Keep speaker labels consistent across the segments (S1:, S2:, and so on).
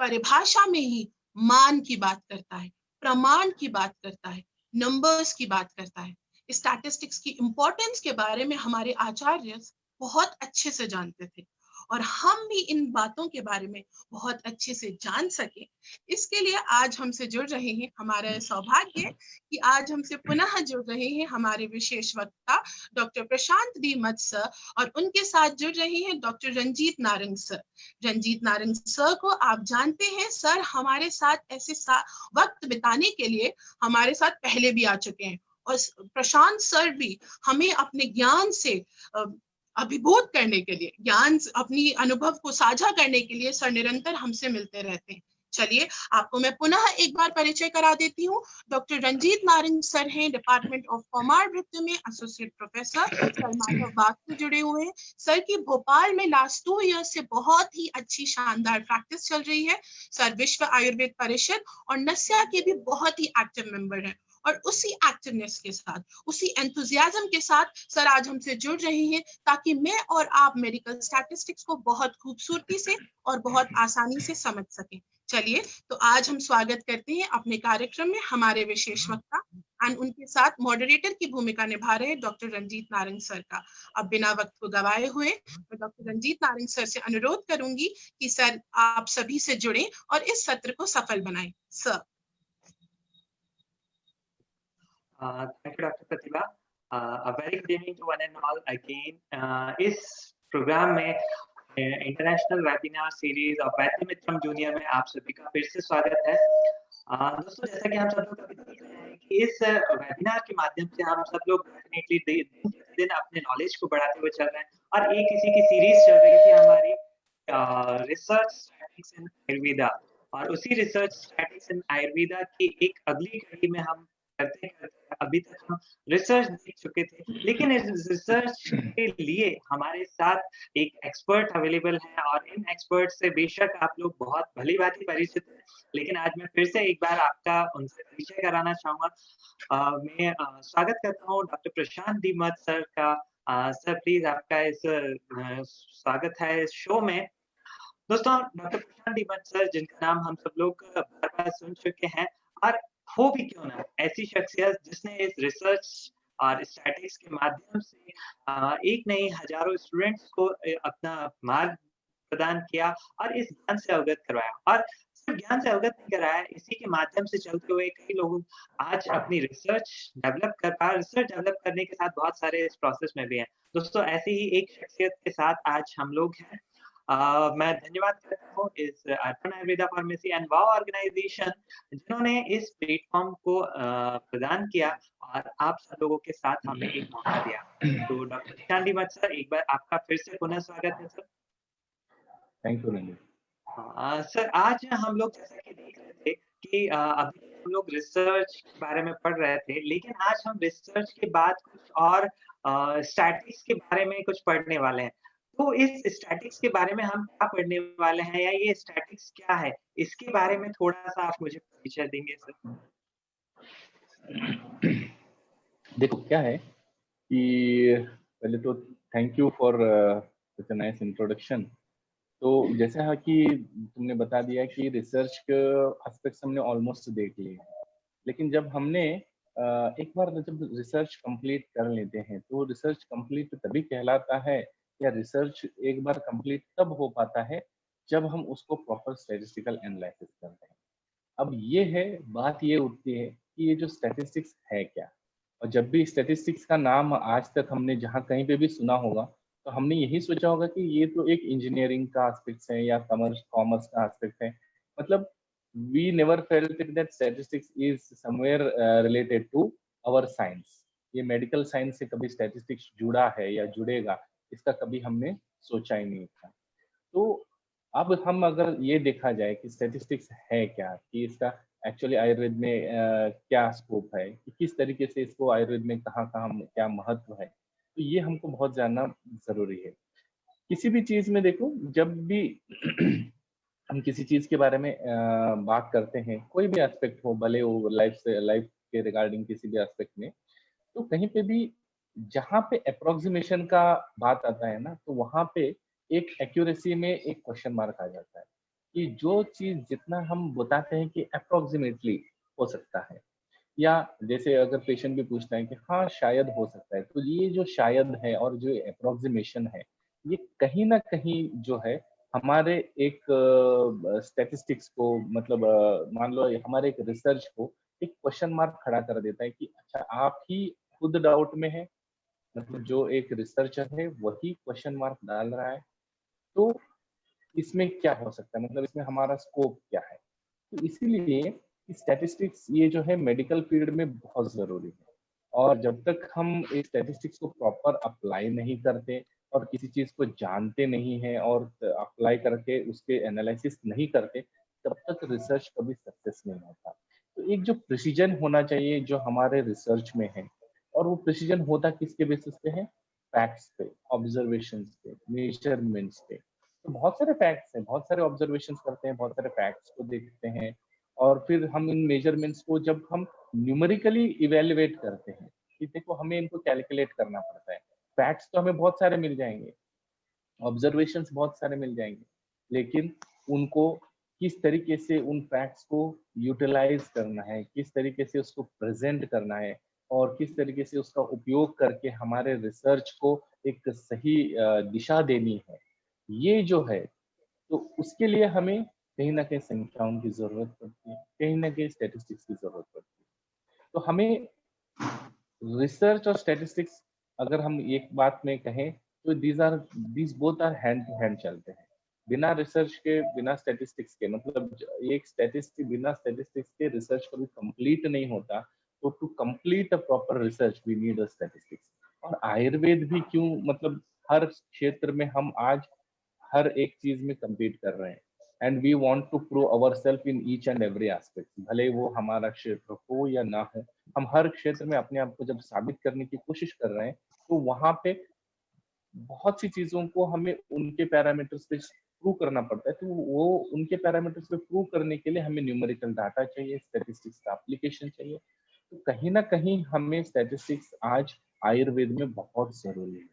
S1: परिभाषा में ही मान की बात करता है, प्रमाण की बात करता है, नंबर्स की बात करता है। स्टैटिस्टिक्स की इंपॉर्टेंस के बारे में हमारे आचार्य बहुत अच्छे से जानते थे और हम भी इन बातों के बारे में बहुत अच्छे से जान सके, इसके लिए आज हमसे जुड़ रहे हैं, हमारा सौभाग्य है कि आज हमसे पुनः जुड़ रहे हैं हमारे विशेष वक्ता डॉक्टर प्रशांत डी मत सर और उनके साथ जुड़ रहे हैं doctor Ranjit Narang sir. Ranjit Narang sir को आप जानते हैं, सर हमारे साथ ऐसे वक्त बिताने के लिए हमारे साथ पहले भी आ चुके हैं और प्रशांत सर भी हमें अपने ज्ञान से अभिभूत करने के लिए, ज्ञान अपनी अनुभव को साझा करने के लिए सर निरंतर हमसे मिलते रहते हैं। चलिए आपको मैं पुनः एक बार परिचय करा देती हूँ। डॉक्टर रंजीत नारंग सर हैं, डिपार्टमेंट ऑफ कॉमर्स भृत्य में एसोसिएट प्रोफेसर, सर माधव बाग से जुड़े हुए हैं। सर की भोपाल में लास्ट 2 ईयर्स से बहुत ही अच्छी शानदार प्रैक्टिस चल रही है। सर विश्व आयुर्वेद परिषद और नस्या के भी बहुत ही एक्टिव मेंबर हैं और उसी एक्टिवनेस के साथ, उसी एंथुजियाज्म के साथ सर आज हमसे जुड़ रहे हैं ताकि मैं और आप मेडिकल स्टैटिस्टिक्स को बहुत खूबसूरती से और बहुत आसानी से समझ सकें। चलिए तो आज हम स्वागत करते हैं अपने कार्यक्रम में हमारे विशेष वक्ता एंड उनके साथ मॉडरेटर की भूमिका निभा रहे डॉक्टर रंजीत नारंग सर का। अब बिना वक्त को गवाए हुए मैं डॉक्टर रंजीत नारंग सर से अनुरोध करूंगी कि सर आप सभी से जुड़ें और इस सत्र को सफल बनाएं। Sir.
S2: Thank you, Dr. Pratibha. A very good evening to one and all again. इस प्रोग्राम में इंटरनेशनल वेबिनार सीरीज और वैद्य मित्रम जूनियर में आप सभी का फिर से स्वागत है। दोस्तों, जैसा कि हम सब लोग देख रहे हैं कि इस वेबिनार के माध्यम से हम सब लोग डेफिनेटली दिन अपने नॉलेज को बढ़ाते हुए चल रहे हैं और एक इसी की सीरीज चल रही थी हमारी रिसर्च स्टैटिस्टिक्स इन आयुर्वेदा, और उसी रिसर्च स्टैटिस्टिक्स इन आयुर्वेदा की एक अगली कड़ी में हम करते करते अभी तक हम रिसर्च देख चुके थे, लेकिन इस रिसर्च के लिए हमारे साथ एक एक्सपर्ट अवेलेबल है और इन एक्सपर्ट से बेशक आप लोग बहुत भली भांति परिचित हैं, लेकिन आज मैं फिर से एक बार आपका उनसे परिचय कराना चाहूंगा। मैं स्वागत करता हूँ डॉक्टर प्रशांत डी मत सर का। सर प्लीज आपका इस स्वागत है इस शो में। दोस्तों, डॉक्टर प्रशांत डी मत सर, जिनका नाम हम सब लोग बार बार सुन चुके हैं, और हो भी क्यों ना ऐसी शख्सियत जिसने इस रिसर्च और स्टैटिस्टिक्स के माध्यम से एक नहीं हजारों स्टूडेंट्स को अपना मार्ग प्रदान किया और इस ज्ञान से अवगत करवाया, और सिर्फ ज्ञान से अवगत नहीं कराया, इसी के माध्यम से चलते हुए कई लोग आज अपनी रिसर्च डेवलप करने के साथ बहुत सारे इस प्रोसेस में भी हैं। दोस्तों, ऐसी ही एक शख्सियत के साथ आज हम लोग हैं। मैं धन्यवाद करता हूँ इस अर्पण आयुर्वेदा फार्मेसी एंड वाव ऑर्गेनाइजेशन, जिन्होंने इस प्लेटफॉर्म को प्रदान किया और आप सब लोगों के साथ हमें एक मौका दिया। तो डॉक्टर प्रशांत डी मत सर, एक बार आपका फिर से पुनः स्वागत है सर।
S3: Thank you.
S2: सर, आज हम लोग जैसा कि देख रहे थे कि अभी हम लोग रिसर्च के बारे में पढ़ रहे थे, लेकिन आज हम रिसर्च के बाद कुछ और स्टैटिस्टिक्स के बारे में कुछ पढ़ने वाले हैं। तो इस स्टैटिस्टिक्स के बारे में हम क्या पढ़ने वाले हैं, या ये स्टैटिस्टिक्स क्या है, इसके बारे में थोड़ा सा आप मुझे परिचय देंगे सर?
S3: देखो क्या है कि पहले तो thank you for such a nice introduction. तो जैसा है कि तुमने बता दिया कि रिसर्च के एस्पेक्ट्स हमने ऑलमोस्ट देख लिए, लेकिन जब हमने एक बार जब रिसर्च कंप्लीट कर लेते हैं तो रिसर्च कंप्लीट तभी कहलाता है, या रिसर्च एक बार कंप्लीट तब हो पाता है जब हम उसको प्रॉपर स्टैटिस्टिकल एनालिसिस करते हैं। अब ये है बात, ये उठती है कि ये जो स्टैटिस्टिक्स है क्या, और जब भी स्टैटिस्टिक्स का नाम आज तक हमने जहाँ कहीं पे भी सुना होगा तो हमने यही सोचा होगा कि ये तो एक इंजीनियरिंग का एस्पेक्ट है या कॉमर्स का एस्पेक्ट है। मतलब we never felt it that statistics is somewhere related to our science। ये मेडिकल साइंस से कभी स्टैटिस्टिक्स जुड़ा है या जुड़ेगा, इसका कभी हमने सोचा ही नहीं था। तो अब हम अगर ये देखा जाए कि स्टैटिस्टिक्स है क्या, कि इसका एक्चुअली आयुर्वेद में क्या स्कोप है, कि किस तरीके से इसको आयुर्वेद में कहाँ कहाँ क्या महत्व है, तो ये हमको बहुत जानना जरूरी है। किसी भी चीज में देखो, जब भी हम किसी चीज के बारे में बात करते हैं, कोई भी एस्पेक्ट हो, भले वो लाइफ के रिगार्डिंग किसी भी एस्पेक्ट में, तो कहीं पे भी जहाँ पे अप्रोक्सीमेशन का बात आता है ना, तो वहाँ पे एक एक्यूरेसी में एक क्वेश्चन मार्क आ जाता है कि जो चीज जितना हम बताते हैं कि अप्रोक्सीमेटली हो सकता है, या जैसे अगर पेशेंट भी पूछता है कि हाँ शायद हो सकता है, तो ये जो शायद है और जो अप्रोक्सीमेशन है, ये कहीं ना कहीं जो है हमारे एक स्टैटिस्टिक्स को, मतलब मान लो हमारे एक रिसर्च को एक क्वेश्चन मार्क खड़ा कर देता है कि अच्छा आप ही खुद डाउट में है, मतलब जो एक रिसर्चर है वही क्वेश्चन मार्क डाल रहा है, तो इसमें क्या हो सकता है, मतलब इसमें हमारा स्कोप क्या है। तो इसीलिए स्टैटिस्टिक्स ये जो है मेडिकल फील्ड में बहुत जरूरी है, और जब तक हम इस स्टैटिस्टिक्स को प्रॉपर अप्लाई नहीं करते और किसी चीज को जानते नहीं हैं और अप्लाई करके उसके एनालिसिस नहीं करते, तब तक रिसर्च कभी सक्सेस नहीं होता। तो एक जो प्रिसीजन होना चाहिए जो हमारे रिसर्च में है, और वो प्रिसीजन होता किसके बेसिस पे है, फैक्ट्स पे, ऑब्जर्वेशंस पे, मेजरमेंट्स पे। तो बहुत सारे फैक्ट्स हैं, बहुत सारे ऑब्जर्वेशंस करते हैं, बहुत सारे फैक्ट्स को देखते हैं, और फिर हम इन मेजरमेंट्स को जब हम न्यूमेरिकली इवेल्युएट करते हैं कि देखो हमें इनको कैलकुलेट करना पड़ता है। फैक्ट्स तो हमें बहुत सारे मिल जाएंगे, ऑब्जर्वेशंस बहुत सारे मिल जाएंगे, लेकिन उनको किस तरीके से उन फैक्ट्स को यूटिलाइज करना है, किस तरीके से उसको प्रेजेंट करना है, और किस तरीके से उसका उपयोग करके हमारे रिसर्च को एक सही दिशा देनी है, ये जो है, तो उसके लिए हमें कहीं ना कहीं संख्याओं की जरूरत पड़ती है, कहीं ना कहीं स्टैटिस्टिक्स की जरूरत पड़ती है। तो हमें रिसर्च और स्टैटिस्टिक्स, अगर हम एक बात में कहें, तो these both are hand to hand चलते हैं। बिना रिसर्च के, बिना स्टैटिस्टिक्स के, मतलब एक स्टैटिस्टिक बिना स्टैटिस्टिक्स के रिसर्च कभी कंप्लीट नहीं होता। तो to complete a proper research we need a statistics. और आयुर्वेद भी क्यों, मतलब हर क्षेत्र में हम आज हर एक चीज में compete कर रहे हैं, and we want to prove our self in each and every aspect, भले वो हमारा क्षेत्र हो या ना हो। हम हर क्षेत्र में अपने आप को जब साबित करने की कोशिश कर रहे हैं, तो वहां पे बहुत सी चीजों को हमें उनके पैरामीटर्स पे प्रूव करना पड़ता है। तो वो उनके पैरामीटर्स पे प्रूव करने के लिए हमें न्यूमेरिकल डाटा चाहिए, स्टैटिस्टिक्स का एप्लीकेशन चाहिए। तो कहीं ना कहीं हमें स्टैटिस्टिक्स आज आयुर्वेद में बहुत जरूरी है।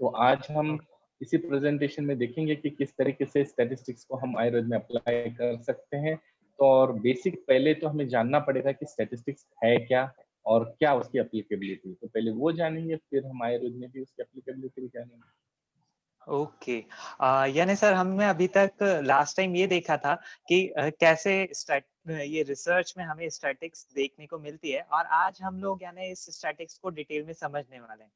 S3: तो आज हम इसी प्रेजेंटेशन में देखेंगे कि किस तरीके से स्टैटिस्टिक्स को हम आयुर्वेद में अप्लाई कर सकते हैं। तो और बेसिक पहले तो हमें जानना पड़ेगा कि स्टैटिस्टिक्स है क्या और क्या उसकी एप्लीकेबिलिटी। तो पहले वो जानेंगे, फिर हम आयुर्वेद में भी उसकी एप्लीकेबिलिटी जानेंगे।
S2: ओके। यानी सर हमने अभी तक लास्ट टाइम ये देखा था कि कैसे ये रिसर्च में हमें स्टैटिक्स देखने को मिलती है, और आज हम लोग यानी इस स्टैटिक्स को डिटेल में समझने वाले हैं।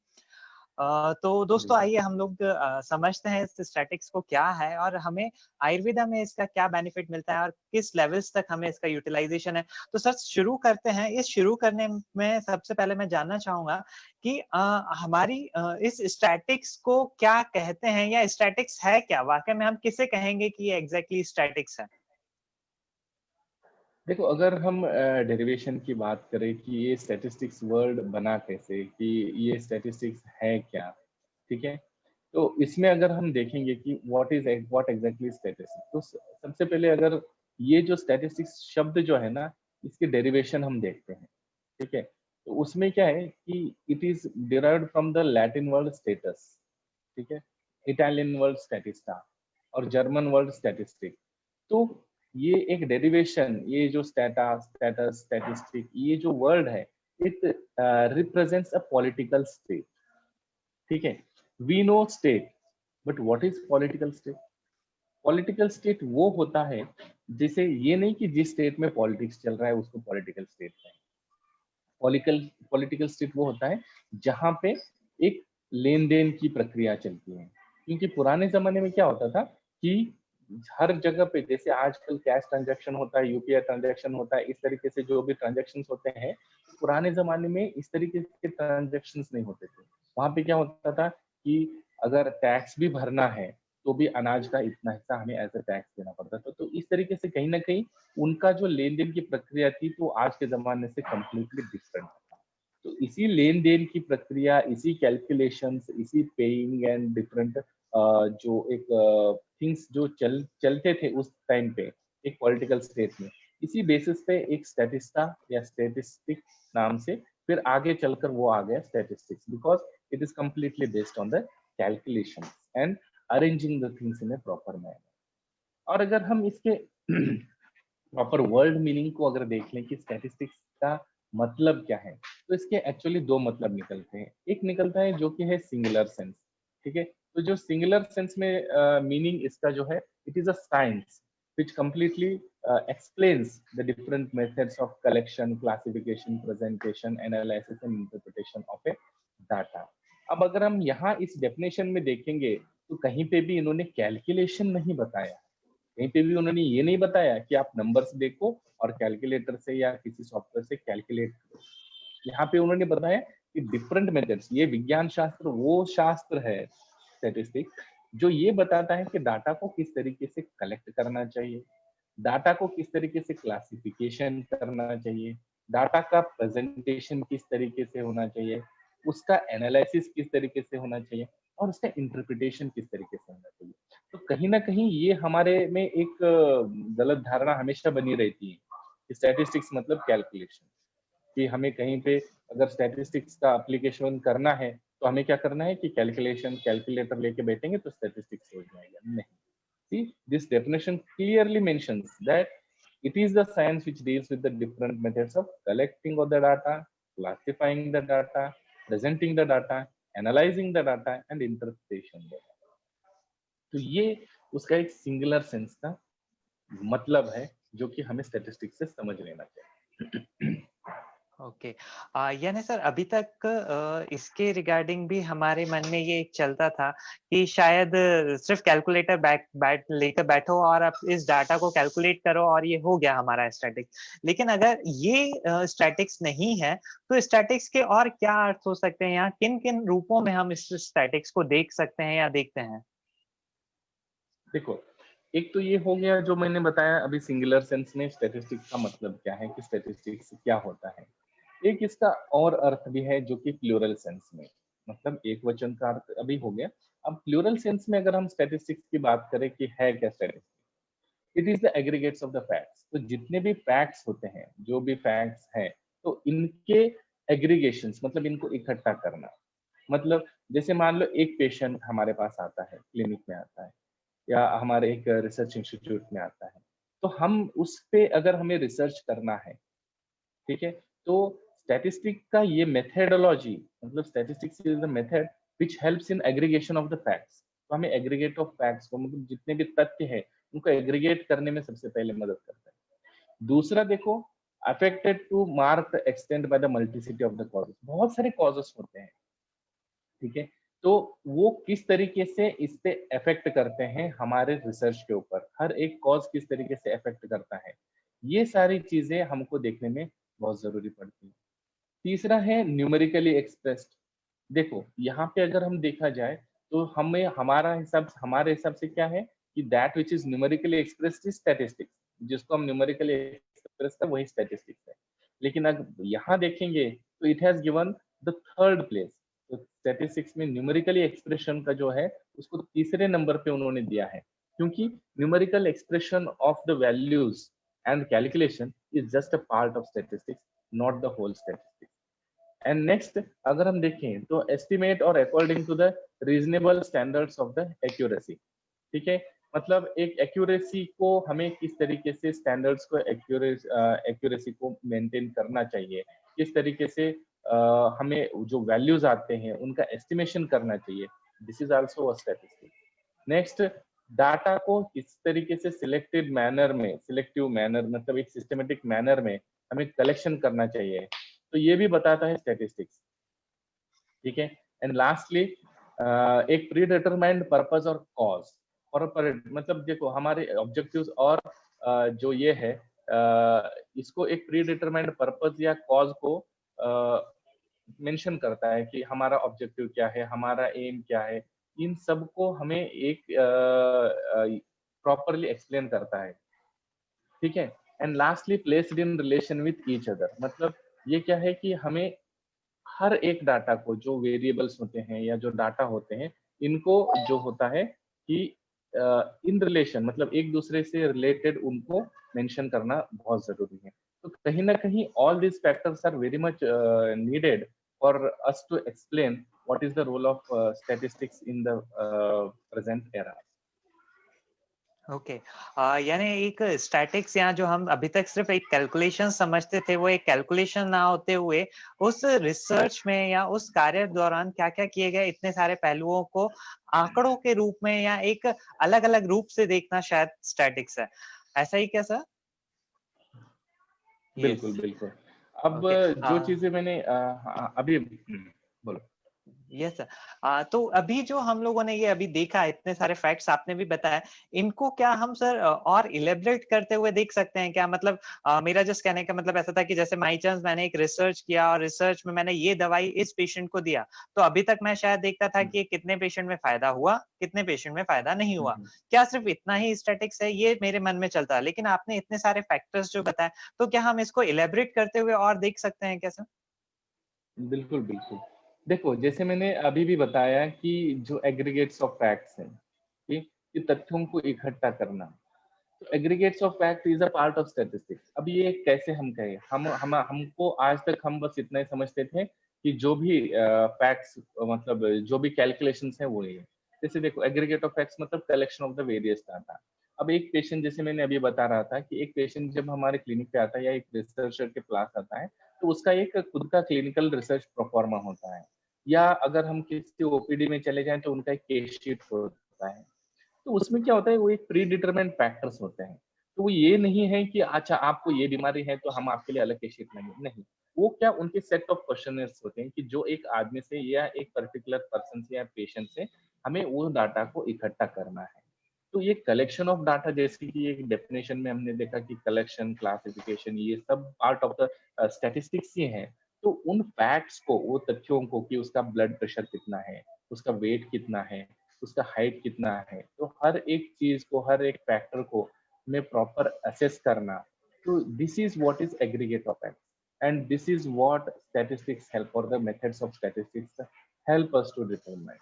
S2: तो दोस्तों आइए हम लोग समझते हैं इस स्टैटिक्स को क्या है, और हमें आयुर्वेदा में इसका क्या बेनिफिट मिलता है, और किस लेवल्स तक हमें इसका यूटिलाइजेशन है। तो सर शुरू करते हैं। इस शुरू करने में सबसे पहले मैं जानना चाहूंगा कि हमारी इस स्टैटिक्स को क्या कहते हैं, या स्टैटिक्स है क्या, वाकई में हम किसे कहेंगे कि ये एग्जैक्टली स्टैटिक्स है।
S3: देखो, अगर हम डेरिवेशन की बात करें कि ये स्टैटिस्टिक्स वर्ड बना कैसे, कि ये स्टैटिस्टिक्स है क्या, ठीक है, तो इसमें अगर हम देखेंगे कि व्हाट एग्जैक्टली स्टैटिस्टिक्स, तो सबसे पहले अगर ये जो स्टैटिस्टिक्स शब्द जो है ना, इसके डेरिवेशन हम देखते हैं, ठीक है। तो उसमें क्या है कि it is derived from the Latin word status, ठीक है, इटालियन वर्ड स्टैटिस्टा और जर्मन वर्ड स्टैटिस्टिक। तो ये एक डेरिवेशन, ये जो स्टेटस, स्टैटिस्टिक, ये जो वर्ड है, it represents a political state, ठीक है। We know state, but what is political state? Political state वो होता है जिसे, ये नहीं कि जिस स्टेट में पॉलिटिक्स चल रहा है उसको पॉलिटिकल स्टेट है। पॉलिटिकल स्टेट वो होता है जहां पे एक लेन देन की प्रक्रिया चलती है। क्योंकि पुराने जमाने में क्या होता था कि हर जगह पे, जैसे आजकल कैश ट्रांजैक्शन होता है, यूपीआई ट्रांजैक्शन होता है, इस तरीके से जो भी ट्रांजैक्शन होते हैं, पुराने जमाने में इस तरीके के ट्रांजैक्शन नहीं होते थे। वहां पे क्या होता था कि अगर टैक्स भी भरना है तो भी अनाज का इतना हिस्सा हमें एज ए टैक्स देना पड़ता था। तो इस तरीके से कहीं ना कहीं उनका जो लेन देन की प्रक्रिया थी, तो आज के जमाने से कम्प्लीटली डिफरेंट था। तो इसी लेन देन की प्रक्रिया, इसी कैलकुलेशंस, इसी पेइंग एंड डिफरेंट जो एक थिंग्स जो चलते थे उस टाइम पे एक पॉलिटिकल स्टेट में, इसी बेसिस पे एक स्टैटिस्टा या स्टैटिस्टिक नाम से फिर आगे चलकर वो आ गया statistics, because it is completely based on the calculations and arranging the things in A proper manner. और अगर हम इसके प्रॉपर वर्ड मीनिंग को अगर देख लें कि स्टैटिस्टिक्स का मतलब क्या है, तो इसके एक्चुअली दो मतलब निकलते हैं। एक निकलता है जो कि है सिंगुलर सेंस, ठीक है। तो जो सिंगुलर सेंस में मीनिंग इसका जो है, it is a science which completely explains the different methods of collection, classification, presentation, analysis and interpretation of a data. अब अगर हम यहाँ इस डेफिनेशन में देखेंगे तो कहीं पे भी इन्होंने कैलकुलेशन नहीं बताया, कहीं पे भी उन्होंने ये नहीं बताया कि आप नंबर्स देखो और कैलकुलेटर से या किसी सॉफ्टवेयर से कैलकुलेट करो। यहाँ पे उन्होंने बताया कि डिफरेंट मेथड्स, ये विज्ञान शास्त्र वो शास्त्र है स्टैटिस्टिक्स जो ये बताता है कि डाटा को किस तरीके से कलेक्ट करना चाहिए, डाटा को किस तरीके से क्लासिफिकेशन करना चाहिए, डाटा का प्रेजेंटेशन किस तरीके से होना चाहिए, उसका एनालिसिस किस तरीके से होना चाहिए और उसका इंटरप्रिटेशन किस तरीके से होना चाहिए। तो कहीं ना कहीं ये हमारे में एक गलत धारणा हमेशा बनी रहती है कि स्टैटिस्टिक्स मतलब कैलकुलेशन, कि हमें कहीं पे अगर स्टैटिस्टिक्स का एप्लीकेशन करना है तो हमें क्या करना है कि कैलकुलेटर लेके बैठेंगे तो स्टैटिस्टिक्स हो जाएगा। नहीं, see this definition clearly mentions that it is the science which deals with the different methods of collecting of the data, classifying the data, presenting the data, analyzing the data and interpretation the data. तो ये उसका एक singular sense का मतलब है जो कि हमें स्टैटिस्टिक्स से समझ लेना चाहिए।
S4: ओके यानी सर अभी तक इसके रिगार्डिंग भी हमारे मन में ये एक चलता था कि शायद सिर्फ कैलकुलेटर लेकर बैठो और आप इस डाटा को कैलकुलेट करो और ये हो गया हमारा स्टैटिक्स। लेकिन अगर ये स्टैटिक्स नहीं है तो स्टैटिक्स के और क्या अर्थ हो सकते हैं, यहाँ किन किन रूपों में हम इस स्टैटिक्स को देख सकते हैं या देखते हैं?
S3: देखो, एक तो ये हो गया जो मैंने बताया अभी सिंगुलर सेंस में स्टैटिस्टिक्स का मतलब क्या है, कि स्टैटिस्टिक्स क्या होता है। एक इसका और अर्थ भी है जो कि प्लूरल सेंस में, मतलब एक वचन का अर्थ अभी हो गया। अब प्लूरल सेंस में अगर हम स्टैटिस्टिक्स की बात करें कि है क्या statistics, it is the aggregates of the facts. तो जितने भी फैक्ट्स होते हैं, जो भी फैक्ट्स हैं, तो इनके एग्रीगेशंस मतलब इनको इकट्ठा करना। मतलब जैसे मान लो एक पेशेंट हमारे पास आता है, क्लिनिक में आता है या हमारे एक रिसर्च इंस्टीट्यूट में आता है, तो हम उस पे अगर हमें रिसर्च करना है, ठीक है, तो स्टैटिस्टिक का ये मेथडोलॉजी, मतलब statistics is the method which helps in aggregation of the facts. तो हमें एग्रीगेट ऑफ फैक्ट्स को, मतलब जितने भी तथ्य हैं उनको एग्रीगेट करने में सबसे पहले मदद करता है। दूसरा देखो, affected to mark the extent by the multiplicity of the causes. बहुत सारे कॉजेस होते हैं, ठीक है, तो वो किस तरीके से इस पे इफेक्ट करते हैं हमारे रिसर्च के ऊपर, हर एक कॉज किस तरीके से इफेक्ट करता है, ये सारी चीजें हमको देखने में बहुत जरूरी पड़ती है। तीसरा है न्यूमेरिकली एक्सप्रेस्ड। देखो यहाँ पे अगर हम देखा जाए तो हमारे हिसाब से क्या है कि that which is numerically expressed is statistics. जिसको हम न्यूमेरिकली एक्सप्रेस कर वही स्टैटिस्टिक्स है। लेकिन अगर यहाँ देखेंगे तो it has given the third place. तो स्टैटिस्टिक्स में न्यूमेरिकली एक्सप्रेशन का जो है उसको तीसरे नंबर पे उन्होंने दिया है, क्योंकि numerical expression of the values and calculation is just a part of statistics, not the whole statistics. And next अगर हम देखें तो एस्टिमेट और according to the reasonable standards of the accuracy, ठीक है, मतलब एक एक्यूरेसी को हमें किस तरीके से स्टैंडर्ड्स को एक्यूरेसी को मेंटेन करना चाहिए, किस तरीके से हमें जो वैल्यूज आते हैं उनका एस्टिमेशन करना चाहिए, this is also a statistic. Next, data को किस तरीके से सिलेक्टिव मैनर मतलब एक सिस्टमेटिक मैनर में हमें कलेक्शन करना चाहिए, तो ये भी बताता है स्टैटिस्टिक्स, ठीक है। एंड लास्टली एक प्री डिटरमाइंड पर्पस और कॉज, और मतलब देखो हमारे ऑब्जेक्टिव्स और जो ये है इसको एक प्री डिटरमाइंड पर्पस या कॉज को मेंशन करता है कि हमारा ऑब्जेक्टिव क्या है, हमारा एम क्या है, इन सब को हमें एक प्रॉपरली एक्सप्लेन करता है, ठीक है। And lastly placed in relation with each other, मतलब ये क्या है कि हमें हर एक डाटा को, जो वेरिएबल्स होते हैं या जो डाटा होते हैं, इनको जो होता है कि इन रिलेशन मतलब एक दूसरे से रिलेटेड उनको मेंशन करना बहुत जरूरी है। तो कहीं ना कहीं all this factors are very much needed for us to explain what is the role of statistics in the present era.
S4: Okay यानी एक स्टैटिक्स यहाँ जो हम अभी तक सिर्फ एक कैलकुलेशन समझते थे, वो एक कैलकुलेशन ना होते हुए उस रिसर्च में या उस कार्य दौरान क्या क्या किए गए, इतने सारे पहलुओं को आंकड़ों के रूप में या एक अलग अलग रूप से देखना शायद स्टैटिक्स है। ऐसा ही क्या सर?
S3: बिल्कुल बिल्कुल। अब
S4: ओके
S3: जो चीजें मैंने अभी बोलो।
S4: Yes sir. तो अभी जो हम लोगों ने ये अभी देखा, इतने सारे फैक्ट्स आपने भी बताया, इनको क्या हम सर और इलेबरेट करते हुए देख सकते हैं क्या? मतलब मेरा जस्ट कहने का मतलब ऐसा था कि जैसे माई चांस मैंने एक रिसर्च किया और रिसर्च में मैंने ये दवाई इस पेशेंट को दिया, तो अभी तक मैं शायद देखता था कि कितने पेशेंट में फायदा हुआ, कितने पेशेंट में फायदा नहीं हुआ। क्या सिर्फ इतना ही स्टैटिक्स है? ये मेरे मन में चलता है, लेकिन आपने इतने सारे फैक्टर्स जो बताए, तो क्या हम इसको इलेबरेट करते हुए और देख सकते हैं क्या सर?
S3: बिल्कुल बिल्कुल। देखो, जैसे मैंने अभी भी बताया कि जो एग्रीगेट्स ऑफ फैक्ट्स हैं, ठीक, ये तथ्यों को इकट्ठा करना, तो aggregates of fact is a part of statistics. अब ये कैसे हम कहें, हम हमको आज तक हम बस इतना ही समझते थे कि जो भी फैक्ट्स, मतलब जो भी कैलकुलेशंस हैं वो ये है। जैसे देखो, एग्रीगेट ऑफ फैक्ट्स मतलब collection of the various data. अब एक पेशेंट, जैसे मैंने अभी बता रहा था कि एक पेशेंट जब हमारे क्लिनिक पे आता है या एक रिसर्चर के पास आता है, तो उसका एक खुद का क्लिनिकल रिसर्च प्रोफार्मा होता है, या अगर हम किसी ओपीडी में चले जाएं तो उनका एक केस शीट होता है। तो उसमें क्या होता है, वो एक प्री डिटरमाइंड फैक्टर्स होते हैं। तो वो ये नहीं है कि अच्छा आपको ये बीमारी है तो हम आपके लिए अलग केस शीट लेंगे, नहीं। वो क्या, उनके सेट ऑफ क्वेश्चनर्स होते हैं कि जो एक आदमी से या एक पर्टिकुलर पर्सन से या पेशेंट से हमें वो डाटा को इकट्ठा करना है। तो ये कलेक्शन ऑफ डाटा, जैसे कि एक डेफिनेशन में हमने देखा कि कलेक्शन, क्लासिफिकेशन, ये सब पार्ट ऑफ द स्टैटिस्टिक्स ही है। तो उन फैक्ट्स को, वो तथ्यों को कि उसका ब्लड प्रेशर कितना है, उसका वेट कितना है, उसका हाइट कितना है, तो हर एक चीज को, हर एक फैक्टर को हमें प्रॉपर असेस करना। तो this is what is aggregate of facts, and this is what statistics help, और the methods of statistics help us to determine.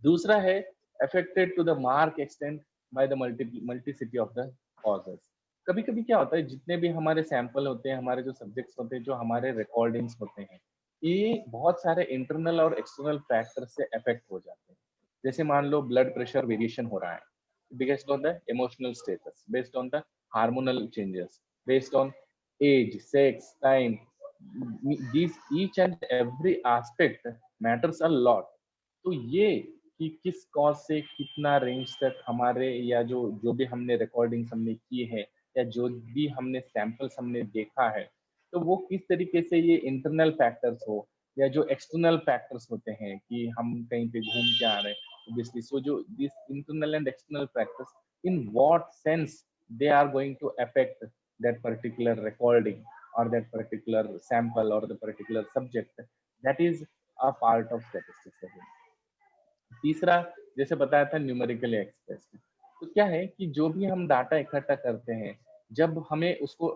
S3: दूसरा है affected to the mark extent by the multiplicity of the causes. कभी कभी क्या होता है, जितने भी हमारे सैंपल होते हैं, हमारे जो सब्जेक्ट्स होते हैं, जो हमारे रिकॉर्डिंग्स होते हैं, ये बहुत सारे इंटरनल और एक्सटर्नल फैक्टर से अफेक्ट हो जाते हैं। जैसे मान लो ब्लड प्रेशर वेरिएशन हो रहा है, based on the emotional status, based on the hormonal changes, based on age, sex, time, these each and every aspect matters a lot। तो ये कि किस कॉज से कितना रेंज तक हमारे, या जो जो भी हमने रिकॉर्डिंग्स हमने की है, या जो भी हमने सैंपल्स हमने देखा है, तो वो किस तरीके से ये इंटरनल फैक्टर्स हो या जो एक्सटर्नल फैक्टर्स होते हैं कि हम कहीं पे घूम के आ रहे हैं, ऑब्वियसली सो जो this internal and external factors, in what sense they are going to affect that particular recording or that particular sample or the particular subject, that is a part of statistics again। तीसरा, जैसे बताया था, numerically express. तो क्या है कि जो भी हम डाटा इकट्ठा करते हैं, जब हमें उसको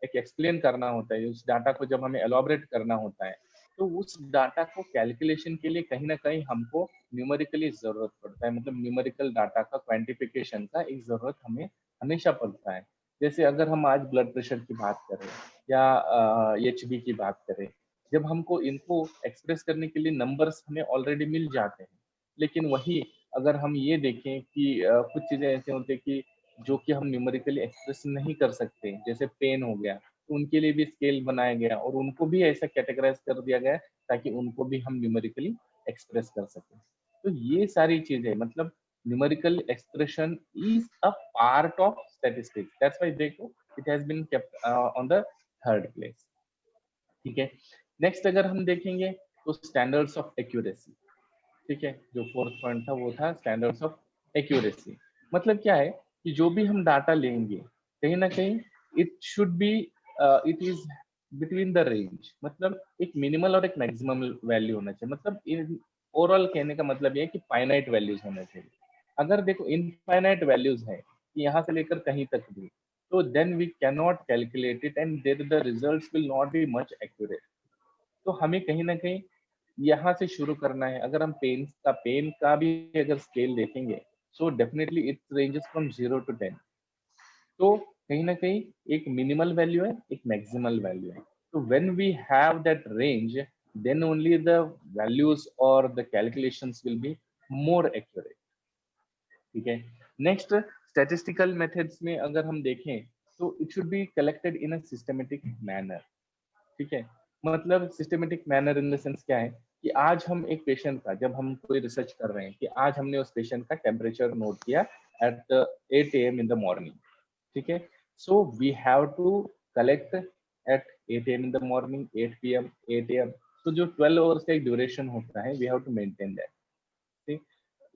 S3: एक एक्सप्लेन करना होता है, उस डाटा को जब हमें एलॉबरेट करना होता है, तो उस डाटा को कैलकुलेशन के लिए कहीं ना कहीं हमको न्यूमेरिकली जरूरत पड़ता है, मतलब न्यूमेरिकल डाटा का क्वांटिफिकेशन का एक जरूरत हमें हमेशा पड़ता है। जैसे अगर हम आज ब्लड प्रेशर की बात करें या एचबी की बात करें, जब हमको इनको एक्सप्रेस करने के लिए नंबर्स हमें ऑलरेडी मिल जाते हैं, लेकिन वही अगर हम ये देखें कि कुछ चीजें ऐसे होती है कि जो कि हम न्यूमेरिकली एक्सप्रेस नहीं कर सकते, जैसे पेन हो गया, तो उनके लिए भी स्केल बनाया गया और उनको भी ऐसा कैटेगराइज कर दिया गया ताकि उनको भी हम न्यूमेरिकली एक्सप्रेस कर सकें। तो ये सारी चीजें, मतलब numerical expression is a part of statistics, that's why देखो it has been kept on the third place. ठीक है, नेक्स्ट अगर हम देखेंगे तो स्टैंडर्ड्स ऑफ एक्यूरेसी। ठीक है, जो फोर्थ पॉइंट था वो था स्टैंडर्ड्स ऑफ एक्यूरेसी। मतलब क्या है कि जो भी हम डाटा लेंगे, कहीं ना कहीं it should be, it is between the range, मतलब एक मिनिमल और एक मैक्सिमम वैल्यू होना चाहिए। मतलब ओवरऑल कहने का मतलब ये है कि फाइनाइट वैल्यूज होना चाहिए। अगर देखो इनफाइनाइट वैल्यूज है कि यहाँ से लेकर कहीं तक भी, तो then we can not calculate it and there the results will not be much accurate. तो हमें कहीं ना कहीं यहाँ से शुरू करना है। अगर हम पेन का भी अगर स्केल देखेंगे, so definitely it ranges from 0 to 10। तो कहीं ना कहीं एक मिनिमल वैल्यू है, एक मैक्सिमल वैल्यू है। तो when we have that range, then only the values और the calculations will be more accurate. ठीक है, नेक्स्ट, स्टैटिस्टिकल मेथड्स में अगर हम देखें तो it should be collected in a systematic manner. ठीक है, मतलब systematic manner in the sense क्या है कि आज हम एक पेशेंट का, जब हम कोई रिसर्च कर रहे हैं कि आज हमने उस पेशेंट का टेम्परेचर नोट किया at 8 AM in the morning. ठीक है, so we have to collect at 8 AM in the morning, 8 PM, 8 AM। तो जो 12 आवर्स का एक ड्यूरेशन होता है, we have to maintain that. ठीक,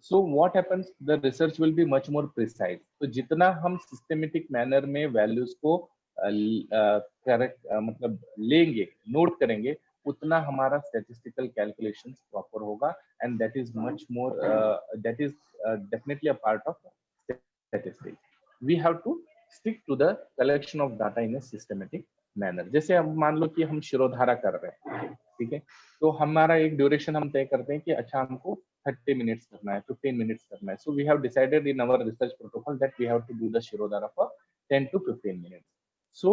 S3: so what happens, the research will be much more precise. तो जितना हम सिस्टमेटिक मैनर में वैल्यूज को करेक्ट मतलब लेंगे, नोट करेंगे, उतना हमारा स्टैटिस्टिकल कैलकुलेशंस प्रॉपर होगा, and that is much more, that is definitely a part of statistics. We have to stick to the collection of data in a systematic manner. जैसे अब मान लो कि हम शिरोधारा कर रहे हैं, ठीक है, तो हमारा एक ड्यूरेशन हम तय करते हैं कि अच्छा हमको 30 मिनट्स करना है, 15 मिनट्स करना है। So we have decided in our research protocol that we have to do the shirodhara for 10 to 15 minutes. So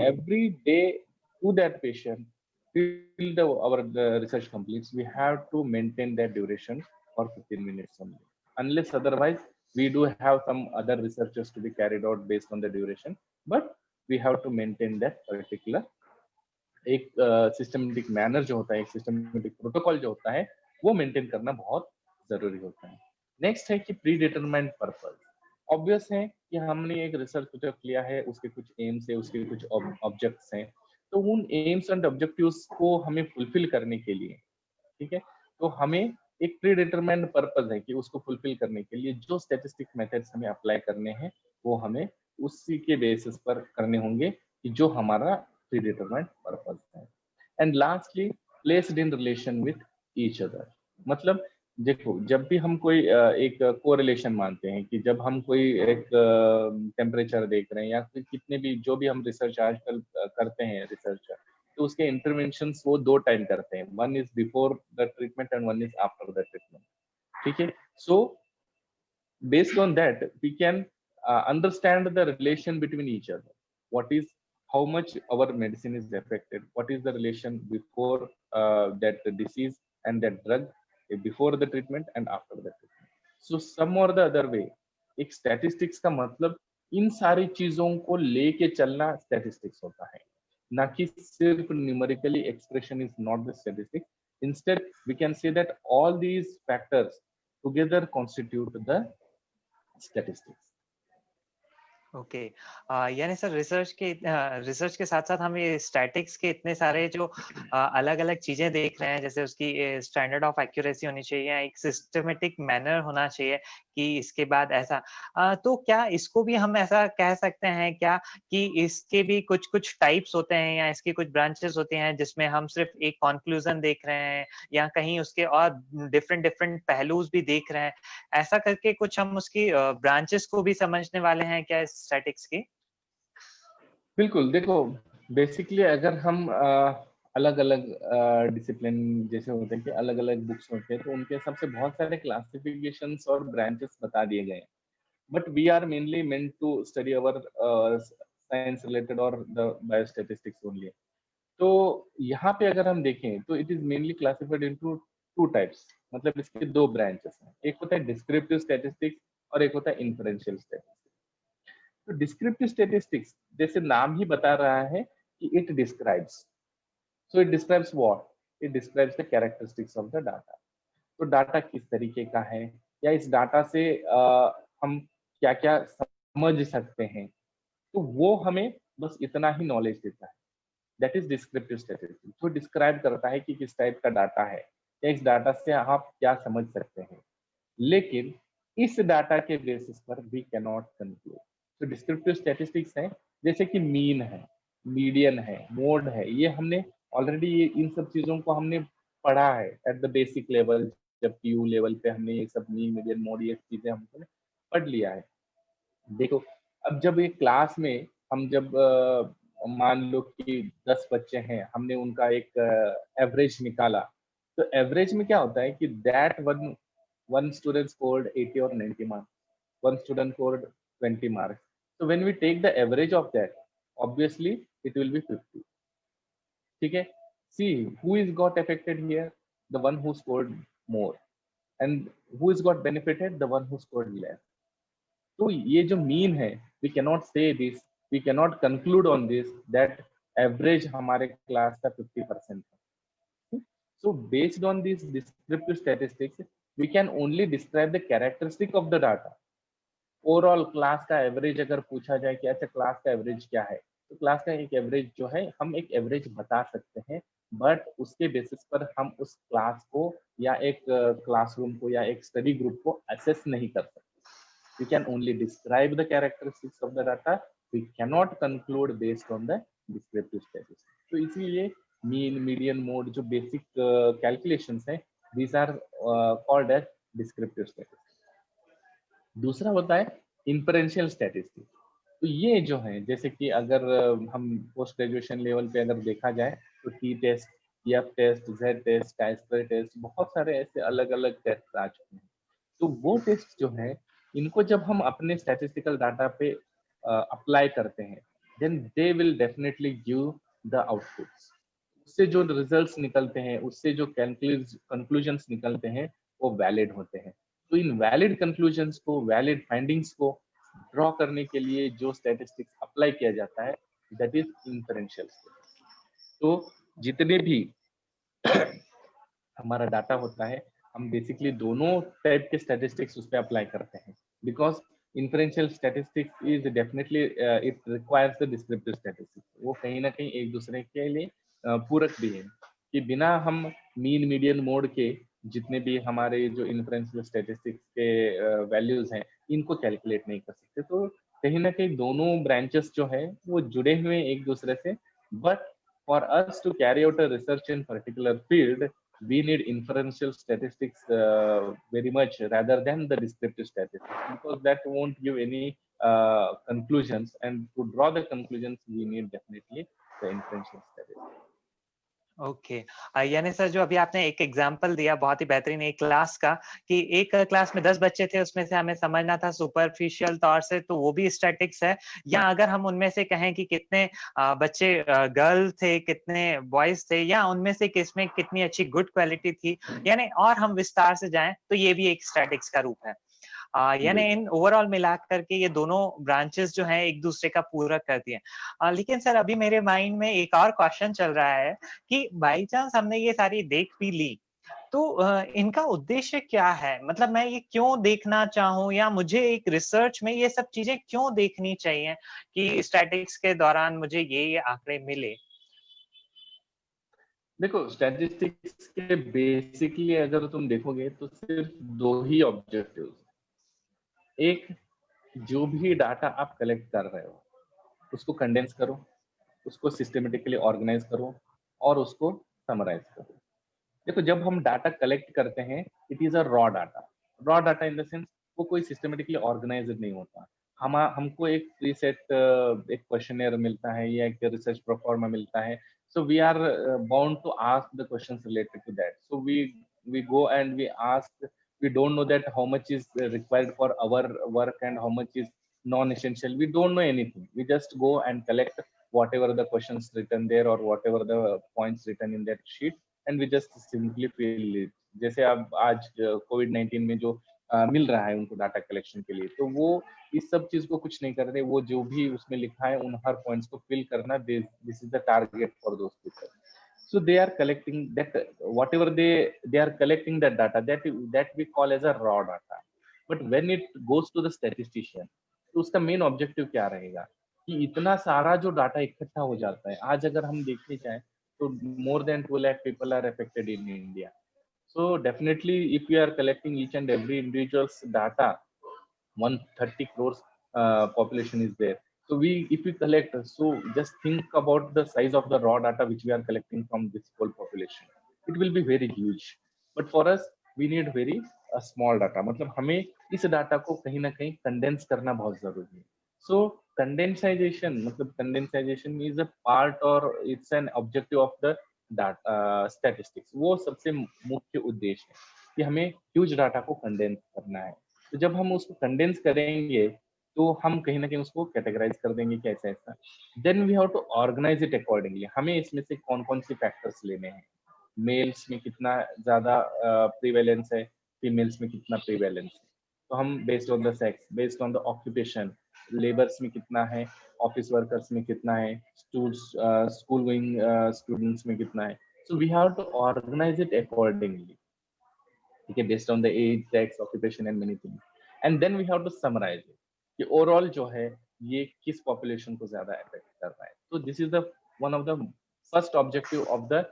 S3: every day to that patient till the research completes, we have to maintain that duration for 15 minutes only. Unless otherwise, we do have some other researches to be carried out based on the duration, but we have to maintain that particular एक systematic manner जो होता है, एक systematic protocol जो होता है, वो maintain करना बहुत जरूरी होता है। नेक्स्ट है कि प्री डिटरमाइंड पर्पस। ऑब्वियस है कि हमने एक रिसर्च जब किया है, उसके कुछ एम्स है, उसके कुछ ऑब्जेक्ट्स हैं, तो उन एम्स एंड ऑब्जेक्टिव्स को हमें फुलफिल करने के लिए, ठीक है, तो हमें एक प्री डिटरमाइंड पर्पस है कि उसको फुलफिल करने के लिए जो स्टैटिस्टिक मेथड्स हमें अप्लाई करने हैं, वो हमें उसी के बेसिस पर करने होंगे कि जो हमारा प्रीडिटरमाइंड पर्पस है। And lastly, placed in relation with each other. मतलब देखो, जब भी हम कोई एक कोरिलेशन मानते हैं कि जब हम कोई एक टेम्परेचर देख रहे हैं या फिर कितने भी जो भी हम रिसर्च आजकल करते हैं रिसर्च, तो उसके इंटरवेंशंस वो दो टाइम करते हैं, one is before the treatment and one is after the treatment. ठीक है, सो based on that we can understand the relation between each other. What is, how much our medicine is affected, what is the relation before that disease and that drug, before the treatment and after the treatment. So some or the other way एक statistics का मतलब इन सारी चीजों को लेके चलना statistics होता है, ना कि सिर्फ numerically expression is not the statistics. Instead we can say that all these factors together constitute the statistics.
S4: Okay, यानी सर रिसर्च के साथ साथ हम ये स्टैटिक्स के इतने सारे जो अलग अलग चीजें देख रहे हैं, जैसे उसकी स्टैंडर्ड ऑफ एक्यूरेसी होनी चाहिए, एक सिस्टमेटिक मैनर होना चाहिए कि इसके बाद ऐसा, तो क्या इसको भी हम ऐसा कह सकते हैं क्या कि इसके भी कुछ कुछ टाइप्स होते हैं या इसकी कुछ ब्रांचेस होते हैं जिसमें हम सिर्फ एक कंक्लूजन देख रहे हैं या कहीं उसके और डिफरेंट डिफरेंट पहलूज भी देख रहे हैं, ऐसा करके कुछ हम उसकी ब्रांचेस को भी समझने वाले हैं क्या स्टैटिक्स की?
S3: बिल्कुल, देखो बेसिकली अगर हम अलग अलग डिसिप्लिन जैसे होते हैं कि अलग अलग बुक्स होते हैं, तो उनके हिसाब से बहुत सारे क्लासिफिकेशंस और ब्रांचेस बता दिए गए हैं, but we are mainly meant to study our science related और द बायोस्टैटिस्टिक्स ओनली। तो यहाँ पे अगर हम देखें तो it is mainly classified into two types, मतलब इसके दो ब्रांचेस हैं, एक होता है डिस्क्रिप्टिव स्टैटिस्टिक्स और एक होता है इन्फरेंशियल स्टैटिस्टिक्स। तो डिस्क्रिप्टिव स्टैटिस्टिक्स जैसे नाम ही बता रहा है कि it describes, so it describes what, it describes the characteristics of the data. तो डाटा किस तरीके का है या इस डाटा से हम क्या क्या समझ सकते हैं, तो वो हमें बस इतना ही नॉलेज देता है, दैट इज डिस्क्रिप्टिव स्टैटिस्टिक्स। जो डिस्क्राइब करता है कि किस टाइप का डाटा है या इस डाटा से आप क्या समझ सकते हैं, लेकिन इस डाटा के बेसिस पर वी कैन नॉट कंक्लूड। तो डिस्क्रिप्टिव स्टैटिस्टिक्स है जैसे कि मीन है, मीडियन है, मोड है, ये हमने ऑलरेडी इन सब चीजों को हमने पढ़ा है एट द बेसिक लेवल, जब पीयू लेवल पे हमने ये सब मीन मीडियन मोड ये चीजें हमने पढ़ लिया है। देखो अब जब एक क्लास में हम जब मान लो कि 10 बच्चे हैं, हमने उनका एक एवरेज निकाला, तो एवरेज में क्या होता है कि that one student scored 80 or 90 marks, one student scored 20 marks. So when we take the average of that, obviously it will be 50. ठीक है, see who is got affected here, the one who scored more, and who is got benefited, the one who scored less. तो ये जो mean है, we cannot say this, we cannot conclude on this that average हमारे class का 50% है। So based on these descriptive statistics, we can only describe the characteristic of the data. Overall class का average अगर पूछा जाए कि अच्छा क्लास का एवरेज क्या है, तो क्लास का एक एवरेज जो है हम एक एवरेज बता सकते हैं, बट उसके बेसिस पर हम उस क्लास को या एक क्लासरूम को या एक स्टडी ग्रुप को असेस नहीं कर सकते। We can only describe the characteristics of the data. We cannot conclude based on the descriptive statistics. तो इसीलिए मीन, मीडियन, मोड जो बेसिक कैलकुलेशंस हैं, these are called as descriptive statistics. दूसरा होता है इंफरेंशियल स्टैटिस्टिक्स। तो ये जो है, जैसे कि अगर हम पोस्ट ग्रेजुएशन लेवल पे अगर देखा जाए तो T test, F test, Z test, chi square test, बहुत सारे ऐसे अलग अलग टेस्ट आ चुके हैं। तो वो टेस्ट जो है, इनको जब हम अपने स्टैटिस्टिकल डाटा पे अप्लाई करते हैं, then they will definitely give the outputs. उससे जो रिजल्ट्स निकलते हैं, उससे जो कंक्लूजन्स निकलते हैं, वो वैलिड होते हैं। तो इन वैलिड कंक्लूजन्स को, वैलिड फाइंडिंग्स को ड्रॉ करने के लिए जो स्टैटिस्टिक्स अप्लाई किया जाता है, दैट इज इंफरेंशियल स्टैटिस्टिक्स। तो जितने भी हमारा डाटा होता है, हम बेसिकली दोनों टाइप के स्टैटिस्टिक्स उस पर अप्लाई करते हैं, because inferential statistics is definitely it requires the descriptive statistics. वो कहीं ना कहीं एक दूसरे के लिए पूरक भी है, कि बिना हम मीन, मीडियन, मोड के जितने भी हमारे जो इंफरेंशियल स्टैटिस्टिक्स के वैल्यूज हैं, इनको कैलकुलेट नहीं कर सकते। तो कहीं ना कहीं दोनों ब्रांचेस जो है वो जुड़े हुए एक दूसरे से, but for us to carry out a research in particular field, we need inferential statistics very much rather than the descriptive statistics, because that won't give any conclusions, and to draw the conclusions we need definitely the inferential statistics.
S4: Okay यानी sir जो अभी आपने एक example दिया बहुत ही बेहतरीन एक class का, कि एक क्लास में 10 बच्चे थे, उसमें से हमें समझना था सुपरफिशियल तौर से, तो वो भी स्टैटिक्स है। या अगर हम उनमें से कहें कि कितने बच्चे गर्ल थे, कितने बॉयज थे, या उनमें से किसमें कितनी अच्छी गुड क्वालिटी थी, यानी और हम विस्तार से जाएं तो ये भी एक स्टैटिक्स का रूप है। यानी इन ओवरऑल मिलाकर के ये दोनों ब्रांचेस जो हैं एक दूसरे का पूरक करती हैं। लेकिन सर अभी मेरे माइंड में एक और क्वेश्चन चल रहा है कि बाई चांस हमने ये सारी देख भी ली, तो इनका उद्देश्य क्या है? मतलब मैं ये क्यों देखना चाहूं, या मुझे एक रिसर्च में ये सब चीजें क्यों देखनी चाहिए कि स्टैटिक्स के दौरान मुझे ये आंकड़े मिले?
S3: देखो, स्टैटिस्टिक्स के बेसिकली अगर तुम देखोगे तो सिर्फ दो ही ऑब्जेक्टिव्स। एक, जो भी डाटा आप कलेक्ट कर रहे हो उसको कंडेंस करो, उसको सिस्टमेटिकली ऑर्गेनाइज करो और उसको समराइज करो। देखो, जब हम डाटा कलेक्ट करते हैं, it is a raw data. Raw data in the sense वो कोई सिस्टमेटिकली ऑर्गेनाइज्ड नहीं होता। हमको एक प्रीसेट एक क्वेश्चनर मिलता है या एक रिसर्च प्रोफॉर्मा मिलता है, so we are bound to ask the questions related to that. So we go and we ask, we don't know that how much is required for our work and how much is non-essential. We don't know anything. We just go and collect whatever the questions written there or whatever the points written in that sheet, and we just simply fill it. जैसे अब आज कोविड-19 में जो मिल रहा है उनको data collection के लिए, तो वो इस सब चीज को कुछ नहीं कर रहे। वो जो भी उसमें लिखा है उन हर पॉइंट्स को फिल करना, this is the target for those people. So they are collecting that, whatever they are collecting that data, that we call as a raw data. But when it goes to the statistician, तो उसका main objective क्या रहेगा कि इतना सारा जो data इकट्ठा हो जाता है। आज अगर हम देखने जाए तो more than 2 lakh people are affected in India. So definitely if we are collecting each and every individual's data, 130 crores population is there. So if we collect, so just think about the size of the raw data which we are collecting from this whole population. It will be very huge. But for us, we need very small data. मतलब हमें इस data को कहीं ना कहीं condense करना बहुत जरूरी है। So condensation, मतलब condensation is a part or it's an objective of the data statistics. वो सबसे मुख्य उद्देश्य है कि हमें ह्यूज डाटा को कंडेंस करना है। तो जब हम उसको कंडेंस करेंगे तो हम कहीं ना कहीं उसको कैटेगराइज कर देंगे कि ऐसा ऐसा। Then we have to organise it accordingly. हमें इसमें से कौन कौन सी फैक्टर्स लेने हैं, मेल्स में कितना ज्यादा प्रीवेलेंस है, फीमेल्स में कितना प्रीवेलेंस है, तो हम based on the sex, based on the occupation, labours में कितना है, ऑफिस वर्कर्स में कितना है, स्कूल गोइंग स्टूडेंट्स में कितना है, so we have to organise it accordingly, ठीक है, based on the age, sex, occupation and many things, and then we have to summarise it कि ओवरऑल जो है ये किस पॉपुलेशन को ज्यादा अफेक्ट कर रहा है. तो this is the one of the first objective of the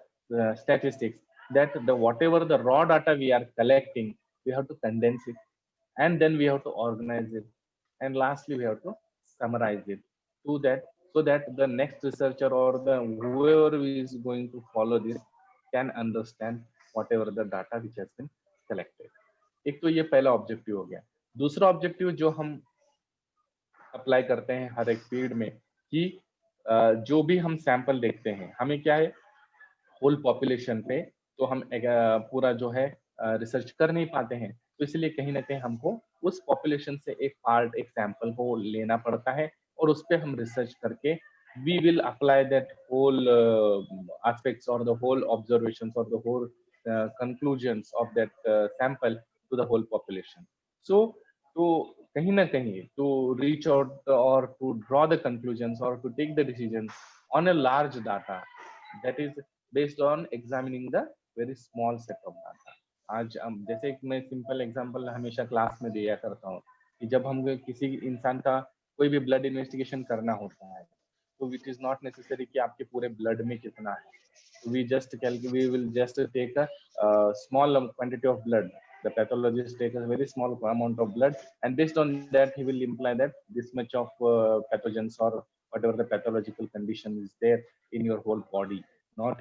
S3: statistics, that the whatever the raw data we are collecting, we have to condense it, and then we have to organize it, and lastly we have to summarize it, to that, so that the next researcher or the whoever is going to follow this can understand whatever the data which has been collected. एक तो ये पहला objective हो गया. दूसरा objective जो हम apply करते हैं हर एक फील्ड में कि जो भी हम सैंपल देखते हैं, हमें क्या है, होल पॉपुलेशन पे तो हम पूरा जो है रिसर्च कर नहीं पाते हैं, तो इसलिए कहीं ना कहीं हमको उस पॉपुलेशन से एक पार्ट, एक सैंपल को लेना पड़ता है और उस पर हम रिसर्च करके we will apply that whole aspects और द होल ऑब्जर्वेशंस और the whole conclusions of that sample to the whole population. So to kahin na kahin to reach out or to draw the conclusions or to take the decisions on a large data, that is based on examining the very small set of data. आज जैसे एक मैं simple example हमेशा class में दिया करता हूँ कि जब हम किसी इंसान का कोई भी ब्लड इन्वेस्टिगेशन करना होता है, तो इट इज नॉट नेसेसरी कि आपके पूरे ब्लड में कितना है. We will just take a small quantity of blood. The pathologist takes a very small amount of blood, and based on that he will imply that this much of pathogens or whatever the pathological condition is there in your whole body.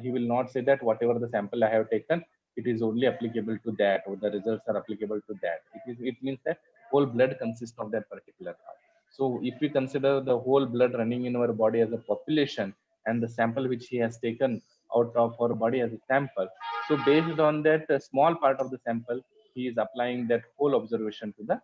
S3: He will not say that whatever the sample I have taken, it is only applicable to that, or the results are applicable to that. It means that whole blood consists of that particular part. So if we consider the whole blood running in our body as a population, and the sample which he has taken out of our body as a sample, so based on that small part of the sample, he is applying that whole observation to the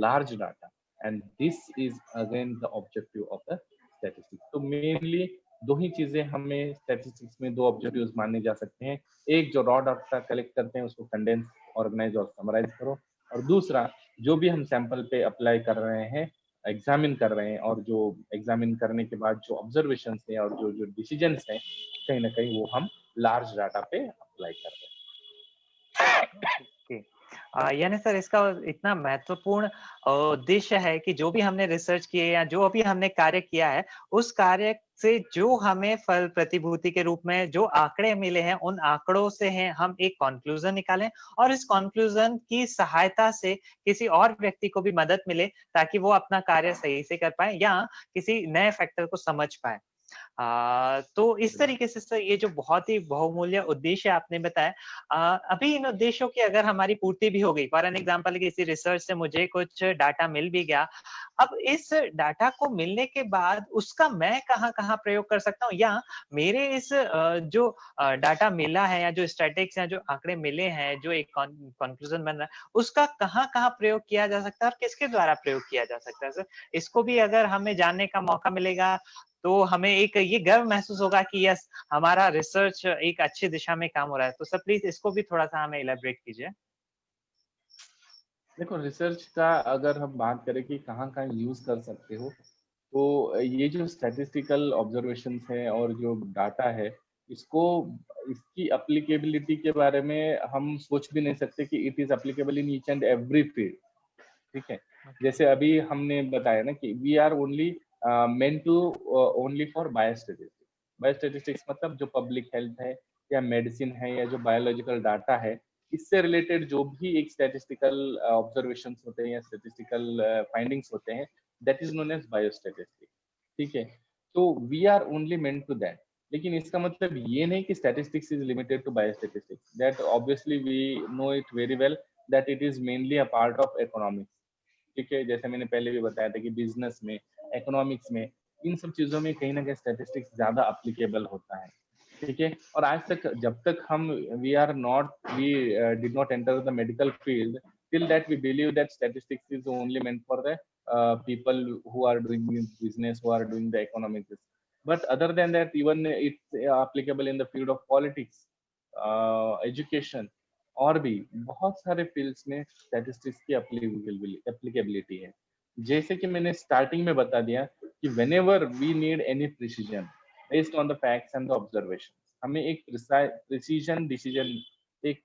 S3: large data, and this is again the objective of the statistics. तो mainly दो ही चीजें हमें statistics में, दो objectives माने जा सकते हैं. एक जो रॉ डाटा कलेक्ट करते हैं उसको कंडेंस, ऑर्गेनाइज और समराइज करो, और दूसरा जो भी हम सैंपल पे अप्लाई कर रहे हैं, एग्जामिन कर रहे हैं, और जो एग्जामिन करने के बाद जो ऑब्जर्वेशंस हैं और जो डिसीजंस हैं, कहीं ना कहीं वो हम लार्ज डाटा पे अप्लाई कर रहे हैं.
S4: यानी सर इसका इतना महत्वपूर्ण उद्देश्य है कि जो भी हमने रिसर्च किए या जो अभी हमने कार्य किया है, उस कार्य से जो हमें फल प्रतिभूति के रूप में जो आंकड़े मिले हैं, उन आंकड़ों से हैं हम एक कंक्लूजन निकालें और इस कंक्लूजन की सहायता से किसी और व्यक्ति को भी मदद मिले ताकि वो अपना कार्य सही से कर पाए या किसी नए फैक्टर को समझ पाए. तो इस तरीके से सर ये जो बहुत ही बहुमूल्य उद्देश्य आपने बताया, अभी इन उद्देश्यों की अगर हमारी पूर्ति भी हो गई, फॉर एन एग्जांपल किसी रिसर्च से मुझे कुछ डाटा मिल भी गया, अब इस डाटा को मिलने के बाद उसका मैं कहाँ प्रयोग कर सकता हूँ, या मेरे इस जो डाटा मिला है या जो स्टैटिस्टिक्स या जो आंकड़े मिले हैं, जो एक कंक्लूजन बन रहा है, उसका कहाँ प्रयोग किया जा सकता है और किसके द्वारा प्रयोग किया जा सकता है सर? इसको भी अगर हमें जानने का मौका मिलेगा तो हमें एक ये गर्व महसूस होगा कि यस, हमारा रिसर्च एक अच्छी दिशा में काम हो रहा है. तो सर प्लीज इसको भी थोड़ा सा हमें इलैबोरेट कीजिए.
S3: देखो, रिसर्च का अगर हम बात करें कि कहाँ यूज कर सकते हो, तो ये जो स्टैटिस्टिकल ऑब्जर्वेशंस है और जो डाटा है, इसकी अप्लीकेबिलिटी के बारे में हम सोच भी नहीं सकते कि it is applicable in each and every field. ठीक है, जैसे अभी हमने बताया ना कि we are only meant to only for biostatistics. Biostatistics मतलब जो पब्लिक हेल्थ है या मेडिसिन है या जो बायोलॉजिकल डाटा है, इससे रिलेटेड जो भी एक स्टैटिस्टिकल ऑब्जर्वेशंस होते हैं या स्टैटिस्टिकल फाइंडिंग्स होते हैं, that is known as biostatistics. ठीक है, तो we are only meant to that. लेकिन इसका मतलब ये नहीं कि statistics is limited to biostatistics. That obviously we know it very well that it is mainly a part of economics. ठीक है, जैसे मैंने पहले भी बताया था कि बिजनेस में, इकोनॉमिक्स में, इन सब चीजों में कहीं ना कहीं स्टैटिस्टिक्स ज्यादा एप्लीकेबल होता है. ठीक है, और आज तक जब तक हम we did not enter the medical field, till that we believe that statistics is only meant for the people who are doing business, who are doing the economics. But other than that, even it's applicable in the field of politics, education, और भी बहुत सारे fields में statistics की applicability है। जैसे कि मैंने स्टार्टिंग में बता दिया कि whenever we need any precision based on the facts and the observation, हमें एक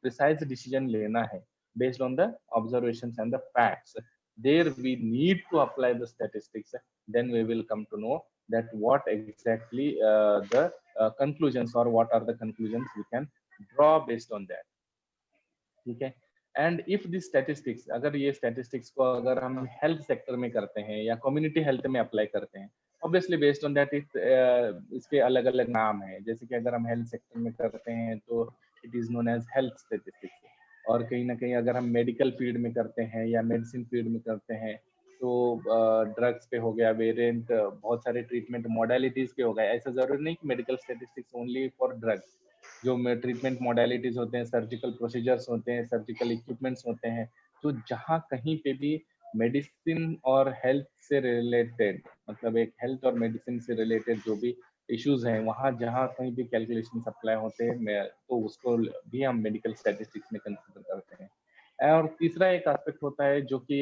S3: प्रिसाइज डिसीजन लेना है based on the observations and the facts. There we need to apply the statistics. Then we will come to know that what exactly the conclusions, or what are the conclusions we can draw based on that. ठीक है। And if this statistics, अगर ये statistics को अगर हम health sector में करते हैं या कम्युनिटी हेल्थ में अप्लाई करते हैं, ऑब्वियसली बेस्ड ऑन दैट इसके अलग अलग नाम है। जैसे कि अगर हम हेल्थ सेक्टर में करते हैं तो it is known as health statistics, और कहीं ना कहीं अगर हम मेडिकल फील्ड में करते हैं या मेडिसिन फील्ड में करते हैं तो ड्रग्स पे हो गया, वेरिएंट, बहुत सारे ट्रीटमेंट मॉडलिटीज पे हो गया। ऐसा जरूरी नहीं कि medical statistics only for drugs, जो ट्रीटमेंट मॉडलिटीज होते हैं, सर्जिकल प्रोसीजर्स होते हैं, सर्जिकल इक्विपमेंट्स होते हैं, तो जहाँ कहीं पे भी मेडिसिन और हेल्थ से रिलेटेड, मतलब एक हेल्थ और मेडिसिन से रिलेटेड जो भी इश्यूज हैं, वहाँ जहाँ कहीं भी कैलकुलेशन अप्लाई होते हैं तो उसको भी हम मेडिकल स्टैटिस्टिक्स में कंसिडर करते हैं। और तीसरा एक एस्पेक्ट होता है जो कि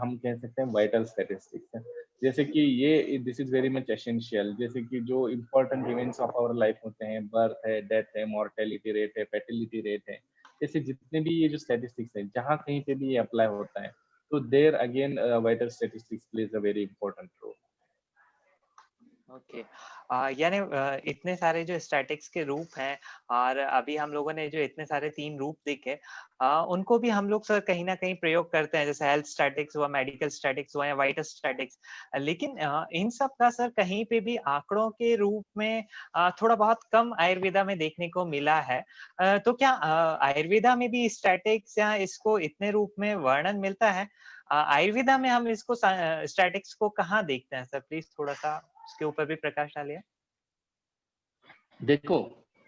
S3: हम कह सकते हैं वाइटल स्टैटिस्टिक्स है। जैसे कि ये this is very much essential, जैसे कि जो important events of our life होते हैं, बर्थ है, डेथ है, मॉर्टेलिटी रेट है, फर्टिलिटी रेट है, ऐसे जितने भी ये जो स्टैटिस्टिक्स है जहाँ कहीं पे भी ये अप्लाई होता है, तो there again vital statistics plays a very important role.
S4: Okay, यानी इतने सारे जो स्टैटिक्स के रूप हैं, और अभी हम लोगों ने जो इतने सारे 3 रूप देखे, उनको भी हम लोग सर कहीं ना कहीं प्रयोग करते हैं, जैसे हेल्थ स्टैटिक्स हुआ, मेडिकल स्टैटिक्स हुआ या वाइटल स्टैटिक्स। लेकिन इन सब का सर कहीं पे भी आंकड़ों के रूप में थोड़ा बहुत कम आयुर्वेदा में देखने को मिला है। तो क्या आयुर्वेदा में भी स्टैटिक्स या इसको इतने रूप में वर्णन मिलता है? आयुर्वेदा में हम इसको स्टैटिक्स को कहाँ देखते हैं सर? प्लीज थोड़ा सा उसके ऊपर भी प्रकाश डालिए।
S3: देखो,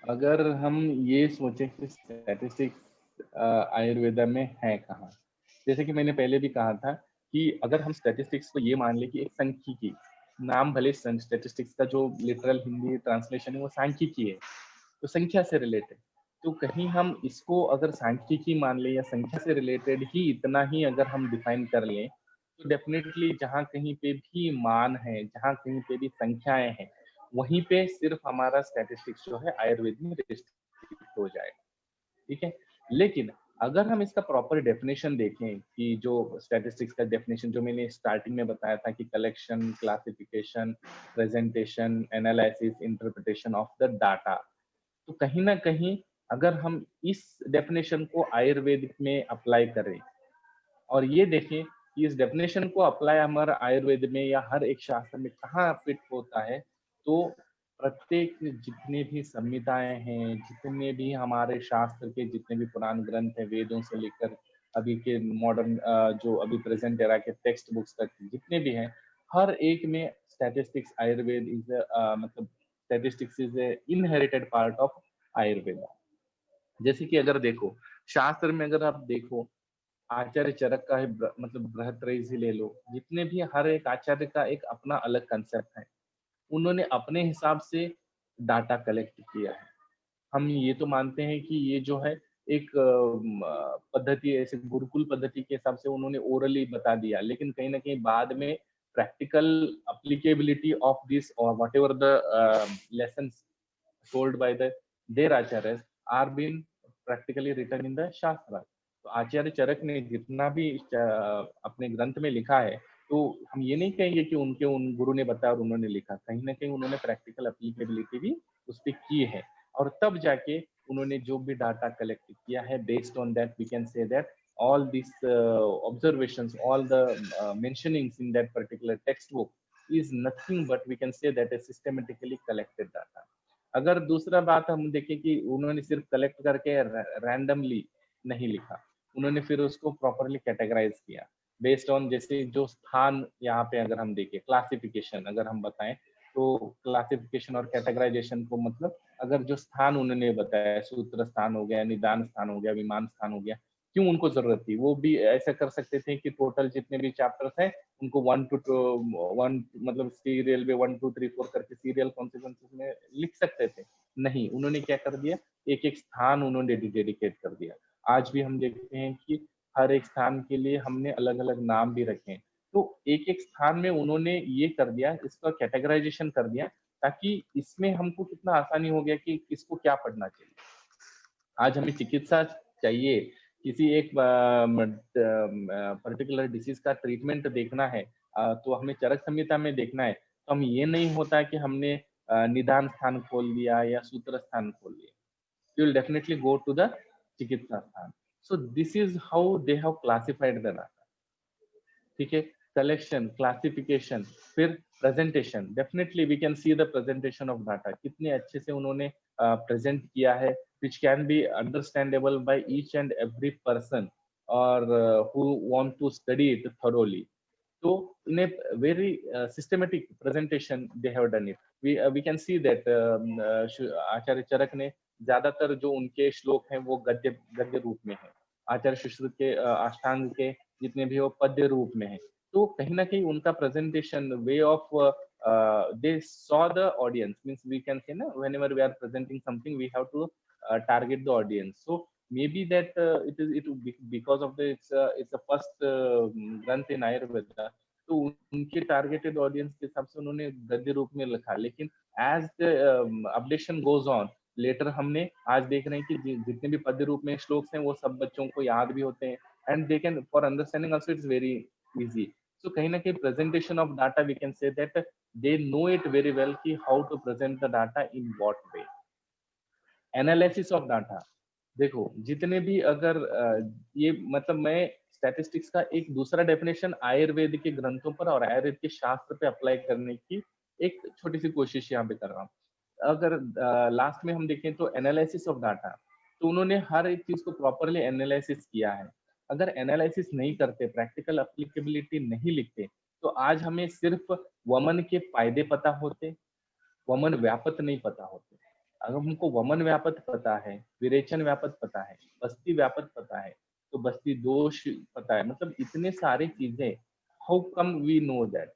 S3: अगर हम ये सोचें कि स्टैटिस्टिक्स आयुर्वेदा में है कहाँ, जैसे कि मैंने पहले भी कहा था कि अगर हम स्टैटिस्टिक्स को ये मान ले कि एक सांख्यिकी, नाम भले स्टैटिस्टिक्स का जो लिटरल हिंदी ट्रांसलेशन है वो सांख्यिकी है, तो संख्या से रिलेटेड, तो कहीं हम इसको अगर सांख्यिकी मान ले या संख्या से रिलेटेड ही इतना ही अगर हम डिफाइन कर लें, तो डेफिनेटली जहाँ कहीं पे भी मान है, जहाँ कहीं पे भी संख्याएं हैं, वहीं पे सिर्फ हमारा स्टैटिस्टिक्स जो है आयुर्वेद में रिस्ट्रिक्ट हो जाएगा। ठीक है। लेकिन अगर हम इसका प्रॉपर डेफिनेशन देखें कि जो स्टैटिस्टिक्स का डेफिनेशन जो मैंने स्टार्टिंग में बताया था कि collection, classification, presentation, analysis, interpretation of the data, तो कहीं ना कहीं अगर हम इस डेफिनेशन को आयुर्वेद में अप्लाई करें और ये देखें कि इस डेफिनेशन को अप्लाई हमारा आयुर्वेद में या हर एक शास्त्र में कहाँ फिट होता है, तो प्रत्येक जितने भी संहिताएं हैं, जितने भी हमारे शास्त्र के जितने भी पुराण ग्रंथ हैं, वेदों से लेकर अभी के मॉडर्न जो अभी प्रेजेंट एरा के टेक्स्ट बुक्स तक जितने भी हैं, हर एक में स्टैटिस्टिक्स आयुर्वेद इज मतलब statistics is a inherited part of Ayurveda. जैसे कि अगर देखो शास्त्र में, अगर आप देखो आचार्य चरक का है मतलब बृहत्त्रयी ले लो, जितने भी हर एक आचार्य का एक अपना अलग कंसेप्ट है, उन्होंने अपने हिसाब से डाटा कलेक्ट किया है। हम ये तो मानते हैं कि ये जो है एक पद्धति, ऐसे गुरुकुल पद्धति के हिसाब से उन्होंने ओरली बता दिया, लेकिन कहीं ना कहीं बाद में प्रैक्टिकल अप्लीकेबिलिटी ऑफ दिस और what ever the lessons told by their acharyas are being practically written in the shastra। तो आचार्य चरक ने जितना भी अपने ग्रंथ में लिखा है, तो हम ये नहीं कहेंगे कि उनके उन गुरु ने बताया और उन्होंने लिखा, कहीं ना कहीं उन्होंने प्रैक्टिकल एप्लीकेबिलिटी भी उस पर की है, और तब जाके उन्होंने जो भी डाटा कलेक्ट किया है, based on that we can say that all these observations, all the mentionings in that particular textbook is nothing but we can say that a systematically collected data। अगर दूसरा बात हम देखें कि उन्होंने सिर्फ कलेक्ट करके रैंडमली नहीं लिखा, उन्होंने फिर उसको प्रॉपरली कैटेगराइज किया बेस्ड ऑन, जैसे जो स्थान यहाँ पे अगर हम देखें क्लासिफिकेशन अगर हम बताएं, तो क्लासिफिकेशन और कैटेगराइजेशन को मतलब अगर जो स्थान उन्होंने बताया, सूत्र स्थान हो गया, निदान स्थान हो गया, विमान स्थान हो गया, क्यों उनको जरूरत थी, वो भी ऐसा कर सकते थे कि टोटल जितने भी चैप्टर्स हैं उनको 1 to 1 मतलब सीरियल में 1 2 3 4 करके सीरियल कॉन्सिक्वेंसेस में लिख सकते थे। नहीं, उन्होंने क्या कर दिया, एक एक स्थान उन्होंने डेडिकेट कर दिया। आज भी हम देखते हैं कि हर एक स्थान के लिए हमने अलग अलग नाम भी रखे हैं। तो एक एक स्थान में उन्होंने ये कर दिया, इसका कैटेगराइजेशन कर दिया, ताकि इसमें हमको कितना आसानी हो गया कि किसको क्या पढ़ना चाहिए। आज हमें चिकित्सा चाहिए, किसी एक पर्टिकुलर डिसीज का ट्रीटमेंट देखना है, तो हमें चरक संहिता में देखना है, तो हम ये नहीं होता कि हमने निदान स्थान खोल दिया या सूत्र स्थान खोल दिया। You will definitely go to the चिकित्सा स्थान. So this is how they have classified the data. ठीक है, कलेक्शन, क्लासिफिकेशन, फिर presentation. Definitely we can see the presentation of data, कितने अच्छे से उन्होंने प्रेजेंट किया है, which can be understandable by each and every person or who want to study it thoroughly. So in a very systematic presentation they have done it. We can see that आचार्य चरक ने ज्यादातर जो उनके श्लोक हैं वो गद्य गद्य रूप में है। आचार्य सुश्रुत के अष्टांग के जितने भी वो पद्य रूप में है। तो कहीं ना कहीं उनका presentation way of they saw the audience, means we can say na, whenever we are presenting something we have to target the audience. So maybe that it would be because of the it's the first ग्रंथ in Ayurveda, तो उनके targeted audience के हिसाब से उन्होंने गद्य रूप में लिखा। लेकिन as the updation goes on, later हमने आज देख रहे हैं कि जितने भी पद्य रूप में श्लोक हैं वो सब बच्चों को याद भी होते हैं, and they can for understanding also it's very easy. So कहीं ना कहीं presentation of data we can say that they know it very well कि how to present the data in what way. Analysis of data, देखो जितने भी अगर ये मतलब मैं स्टैटिस्टिक्स का एक दूसरा डेफिनेशन आयुर्वेद के ग्रंथों पर और आयुर्वेद के शास्त्र पे अप्लाई करने की एक छोटी सी कोशिश यहाँ पे कर रहा हूँ। अगर लास्ट में हम देखें तो एनालिसिस ऑफ डाटा, तो उन्होंने हर एक चीज को प्रॉपरली एनालिसिस किया है। अगर एनालिसिस नहीं करते, प्रैक्टिकल एप्लीकेबिलिटी नहीं लिखते, तो आज हमें सिर्फ वमन के फायदे पता होते, वमन व्यापत नहीं पता होते। अगर हमको वमन व्यापत पता है, विरेचन व्यापत पता है, बस्ती व्यापत पता है, तो बस्ती दोष पता है, मतलब इतने सारी चीजें, how come we know that?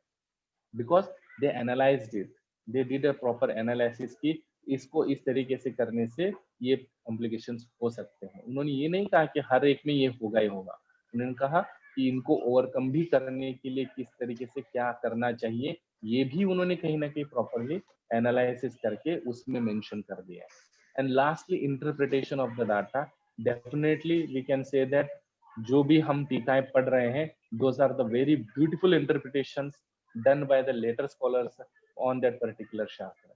S3: Because they analysed it, they did a proper analysis की इसको इस तरीके से करने से ये कॉम्प्लिकेशंस हो सकते हैं। उन्होंने ये नहीं कहा कि हर एक में ये होगा ही होगा, उन्होंने कहा कि इनको ओवरकम भी करने के लिए किस तरीके से क्या करना चाहिए, ये भी उन्होंने कहीं ना कहीं प्रॉपरली एनालिसिस करके उसमें मेंशन कर दिया है। And lastly interpretation of the data, definitely we can say that जो भी हम टीकाएं पढ़ रहे हैं, those are the very beautiful interpretations done by the later scholars on that particular shastra.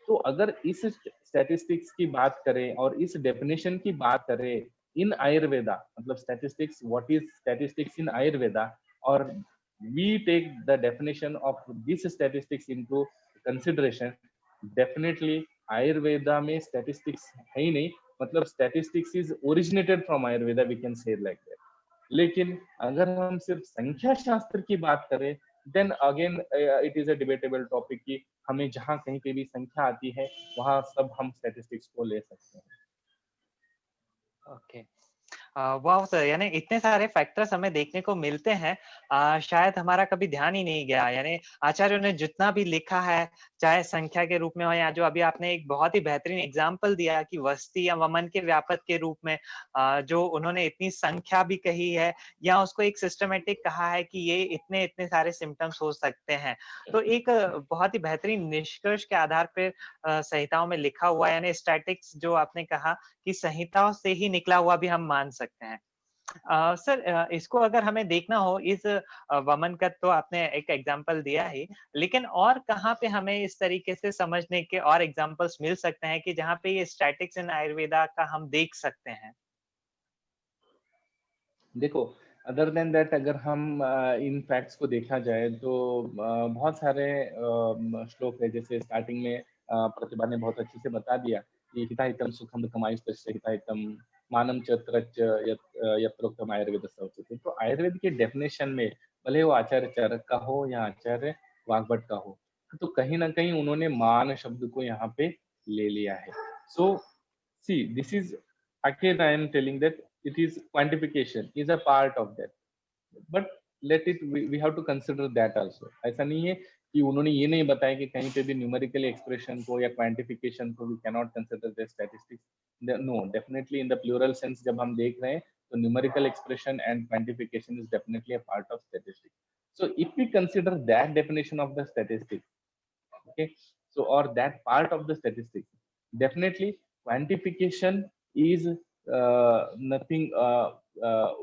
S3: तो अगर इस स्टैटिस्टिक्स की बात करें और इस डेफिनेशन की बात करें इन आयुर्वेदा, मतलब स्टैटिस्टिक्स, व्हाट इज स्टैटिस्टिक्स इन आयुर्वेदा, और we take the definition of this statistics into consideration, definitely ayurveda में statistics है ही नहीं, मतलब statistics is originated from ayurveda, we can say like that। लेकिन अगर हम सिर्फ संख्या शास्त्र की बात करें, then again it is a debatable topic कि हमें जहां कहीं पे भी संख्या आती है वहां सब हम statistics को ले सकते हैं।
S4: ओके, वाह सर, यानी इतने सारे फैक्टर्स हमें देखने को मिलते हैं, शायद हमारा कभी ध्यान ही नहीं गया। यानी आचार्यों ने जितना भी लिखा है, चाहे संख्या के रूप में हो, या जो अभी आपने एक बहुत ही बेहतरीन एग्जांपल दिया कि वस्ती या वमन के व्यापक के रूप में जो उन्होंने इतनी संख्या भी कही है, या उसको एक सिस्टमेटिक कहा है कि ये इतने इतने सारे सिम्टम्स हो सकते हैं, तो एक बहुत ही बेहतरीन निष्कर्ष के आधार पर संहिताओं में लिखा हुआ है। यानी स्टैटिक्स जो आपने कहा कि संहिताओं से ही निकला हुआ भी हम मान सकते हैं। सर, इसको अगर हमें देखना हो, इस वमन का तो आपने एक एग्जांपल दिया ही, लेकिन और कहाँ पे हमें इस तरीके से समझने के और एग्जांपल्स मिल सकते हैं कि जहाँ पे ये स्टैटिक्स इन आयुर्वेदा का हम देख सकते हैं?
S3: देखो, अदर देन दैट अगर हम इन फैक्ट्स को देखा जाए तो बहुत सारे श्लोक है, जैसे स्टार्टिंग में प्रतिभा ने बहुत अच्छे से बता दिया कि हिताहितम सुखम कमायुस्तस्य हिताहितम मानम चत्रच यत्रोक्तम आयुर्वेद उच्यते। तो आयुर्वेद के डेफिनेशन में भले वो आचार्य चरक का हो या आचार्य वाग्भट का हो, तो कहीं ना कहीं उन्होंने मान शब्द को यहाँ पे ले लिया है। So see this is again I am telling that it is quantification is a part of that, but let it we have to consider that also। ऐसा नहीं है कि उन्होंने ये नहीं बताया कि कहीं पे भी न्यूमेरिकल एक्सप्रेशन को या क्वांटिफिकेशन को we can not consider the statistics. No, definitely in the plural sense जब हम देख रहे हैं तो numerical expression and quantification is definitely a part of statistics. So if we consider that definition of the statistics, okay, so or that part of the statistics, definitely quantification is nothing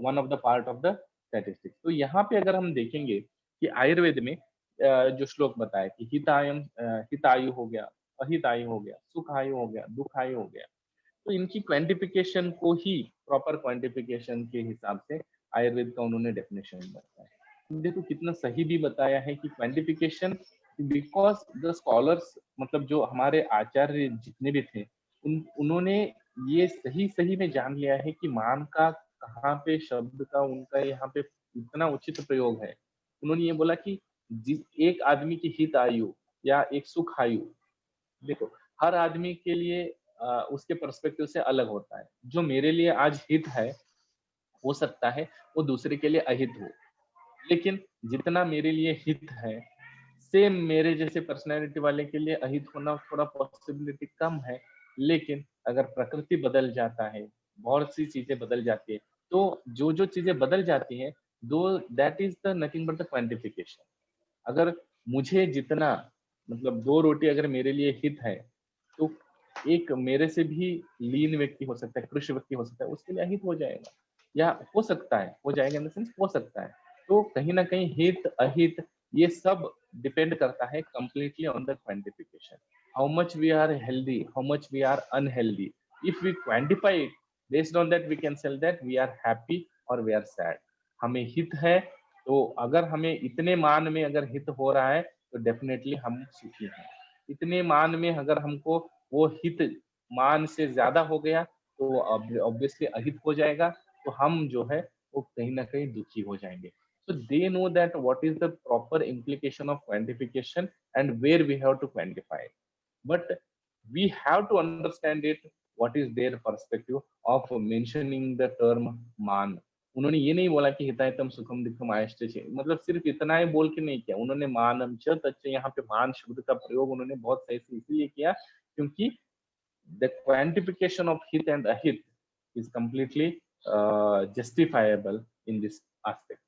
S3: one of the part of the statistics. तो यहाँ पे अगर हम देखेंगे कि आयुर्वेद में जो श्लोक बताया कि हितायु हो गया, अहितायु हो गया, सुख आयु हो गया, दुख आयु हो गया, तो इनकी क्वांटिफिकेशन को ही प्रॉपर क्वांटिफिकेशन के हिसाब से आयुर्वेद का उन्होंने डेफिनेशन बताया. देखो कितना सही भी बताया है कि क्वांटिफिकेशन, बिकॉज द स्कॉलर्स, मतलब जो हमारे आचार्य जितने भी थे उन्होंने ये सही सही में जान लिया है कि मान का कहाँ पे शब्द का उनका यहाँ पे इतना उचित प्रयोग है. उन्होंने ये बोला कि जिस एक आदमी की हित आयु या एक सुख आयु, देखो हर आदमी के लिए उसके पर्सपेक्टिव से अलग होता है. जो मेरे लिए आज हित है हो सकता है वो दूसरे के लिए अहित हो, लेकिन जितना मेरे लिए हित है सेम मेरे जैसे पर्सनैलिटी वाले के लिए अहित होना थोड़ा पॉसिबिलिटी कम है. लेकिन अगर प्रकृति बदल जाता है, बहुत सी चीजें बदल जाती है, तो जो जो चीजें बदल जाती हैं दो that is the nothing but the quantification. अगर मुझे जितना, मतलब 2 रोटी अगर मेरे लिए हित है तो एक मेरे से भी लीन व्यक्ति हो सकता है, कृष व्यक्ति हो सकता है, उसके लिए अहित हो जाएगा, या हो सकता है हो जाएगा इन द सेंस हो सकता है. तो कहीं ना कहीं हित अहित ये सब डिपेंड करता है completely on the quantification. How much we are healthy, how much we are unhealthy. If we quantify it, based on that we can tell that we are happy or we are sad. हमें हित है तो अगर हमें इतने मान में अगर हित हो रहा है तो डेफिनेटली हम सुखी हैं. इतने मान में अगर हमको वो हित मान से ज्यादा हो गया तो ऑब्वियसली अहित हो जाएगा, तो हम जो है वो कहीं ना कहीं दुखी हो जाएंगे. So they know that what is the proper implication of quantification and where we have to quantify it. But we have to understand it, what is their perspective of mentioning the term मान. उन्होंने ये नहीं बोला कि हितायतम सुखम दुखम आयश्च, मतलब सिर्फ इतना ही बोल के नहीं किया. उन्होंने मानम च तच्च, यहाँ पे मान शब्द का प्रयोग उन्होंने बहुत सही से इसलिए किया क्योंकि the quantification of hit and ahit is completely justifiable in this aspect.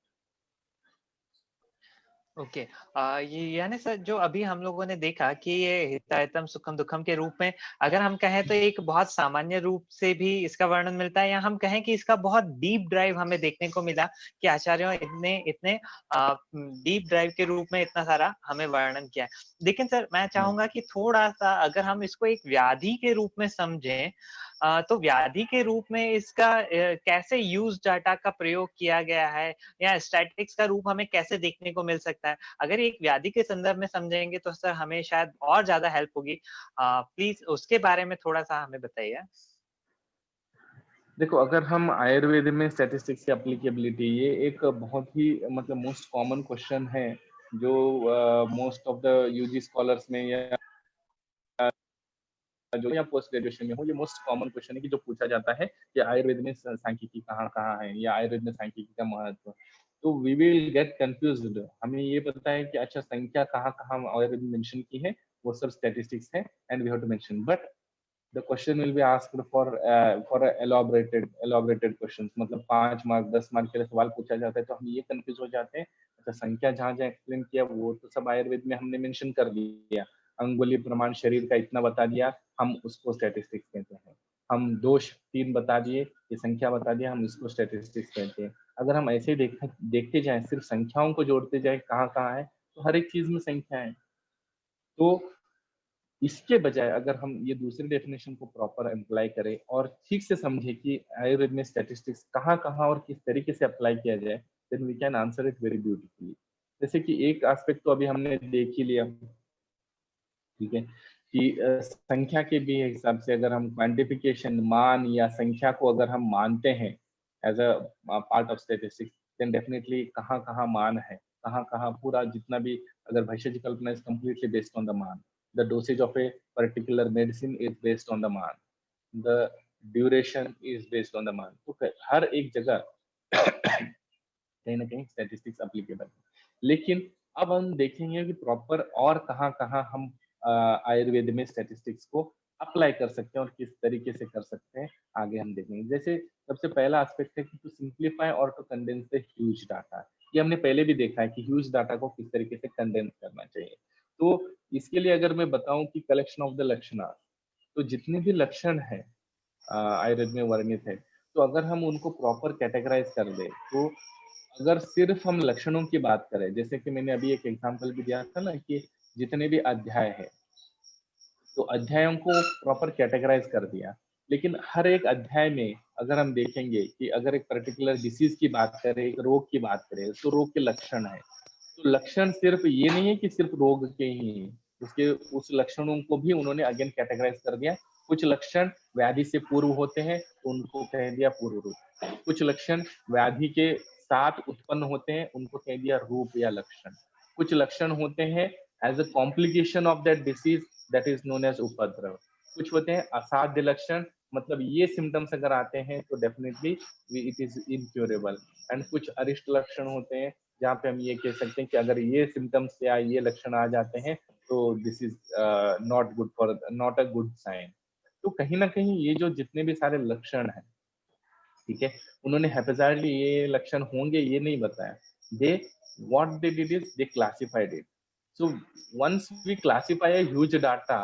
S4: Okay ये यानी सर जो अभी हम लोगों ने देखा कि ये हितायतम सुखम दुखम के रूप में अगर हम कहें तो एक बहुत सामान्य रूप से भी इसका वर्णन मिलता है, या हम कहें कि इसका बहुत डीप ड्राइव हमें देखने को मिला कि आचार्यों इतने डीप ड्राइव के रूप में इतना सारा हमें वर्णन किया है. लेकिन सर मैं चाहूंगा कि थोड़ा सा अगर हम इसको एक व्याधि के रूप में समझें तो व्याधि के रूप में इसका कैसे यूज डाटा का प्रयोग किया गया है या स्टैटिस्टिक्स का रूप हमें कैसे देखने को मिल सकता है. अगर एक व्याधि के संदर्भ में समझेंगे तो सर हमें शायद और ज्यादा हेल्प होगी. प्लीज उसके बारे में थोड़ा सा हमें बताइए.
S3: देखो अगर हम आयुर्वेद में स्टैटिस्टिक्स की एप्लीकेबिलिटी, ये एक बहुत ही मतलब मोस्ट कॉमन क्वेश्चन है जो most of the UG scholars में या जो या पोस्ट ग्रेजुएशन में हो, ये मोस्ट कॉमन क्वेश्चन है कि जो पूछा जाता है कि आयुर्वेद में सांख्यिकी कहाँ कहाँ है या आयुर्वेद में सांख्यिकी का महत्व. तो वी विल गेट कंफ्यूज्ड. हमें ये पता है कि अच्छा संख्या कहाँ कहाँ आयुर्वेद में मेंशन की है, वो सब स्टैटिस्टिक्स है and we have to mention. But the question will be asked for elaborated questions, मतलब 5 मार्क 10 मार्क के लिए सवाल पूछा जाता है तो हम ये कंफ्यूज हो जाते हैं. अच्छा संख्या जहाँ जहाँ एक्सप्लेन किया वो तो सब आयुर्वेद में हमने मेंशन कर दिया, अंगुली प्रमाण शरीर का इतना बता दिया, हम उसको स्टैटिस्टिक्स कहते हैं. हम दोष 3 बता दिए, ये संख्या बता दिया, हम इसको स्टैटिस्टिक्स कहते हैं. अगर हम ऐसे देखते जाए, सिर्फ संख्याओं को जोड़ते जाए कहाँ कहाँ है, तो हर एक चीज में संख्या है. तो इसके बजाय अगर हम ये दूसरी डेफिनेशन को प्रॉपर अप्लाई करें और ठीक से समझे कि आयुर्वेद में स्टैटिस्टिक्स कहाँ कहाँ और किस तरीके से अप्लाई किया जाए, then we can answer it very beautifully. जैसे कि एक एस्पेक्ट तो अभी हमने देख ही लिया, ठीक है, कि संख्या के भी हिसाब से अगर हम क्वांटिफिकेशन मान या संख्या को अगर हम मानते हैं as a part of statistics, then definitely कहाँ कहाँ मान है, कहाँ कहाँ पूरा जितना भी, अगर भविष्य की कल्पना is completely based on the मान. The dosage of a particular medicine is based on the मान. The duration is based on the मान. तो हर एक जगह कहीं ना कहीं स्टैटिस्टिक्स एप्लीकेबल है. लेकिन अब हम देखेंगे कि प्रॉपर और कहाँ कहाँ हम आयुर्वेद में स्टैटिस्टिक्स को अप्लाई कर सकते हैं और किस तरीके से कर सकते हैं, आगे हम देखेंगे। जैसे सबसे पहला एस्पेक्ट है कि टू सिंप्लीफाई और to condense the huge data. ये हमने पहले भी देखा है कि ह्यूज डाटा को किस तरीके से कंडेंस करना चाहिए। तो इसके लिए अगर मैं बताऊं कि कलेक्शन ऑफ द लक्षण, तो जितने भी लक्षण है आयुर्वेद में वर्णित है, तो अगर हम उनको प्रॉपर कैटेगराइज कर दे, तो अगर सिर्फ हम लक्षणों की बात करें, जैसे कि मैंने अभी एक एग्जांपल भी दिया था ना कि जितने भी अध्याय है, तो अध्यायों को प्रॉपर कैटेगराइज कर दिया, लेकिन हर एक अध्याय में अगर हम देखेंगे कि अगर एक पर्टिकुलर डिसीज की बात करें, एक रोग की बात करें, तो रोग के लक्षण है। तो लक्षण सिर्फ ये नहीं है कि सिर्फ रोग के ही हैं, उसके उस लक्षणों को भी उन्होंने अगेन कैटेगराइज कर दिया। कुछ लक्षण व्याधि से पूर्व होते हैं, तो उनको कह दिया पूर्व रूप। कुछ लक्षण व्याधि के साथ उत्पन्न होते हैं, उनको कह दिया रूप या लक्षण। कुछ लक्षण होते हैं as a complication of that disease, that is known as upadrava. कुछ होते हैं असाध्य लक्षण, मतलब ये सिम्टम्स अगर आते हैं तो definitely it is incurable. And कुछ अरिष्ट लक्षण होते हैं जहाँ पे हम ये कह सकते हैं कि अगर ये सिम्टम्स या ये लक्षण आ जाते हैं तो this is not good for, not a good sign. तो कहीं ना कहीं ये जो जितने भी सारे लक्षण हैं, ठीक है, उन्होंने हेपेजाइडली ये लक्षण होंगे ये नहीं बताया। They what they did is they classified it. So once we classify a huge data,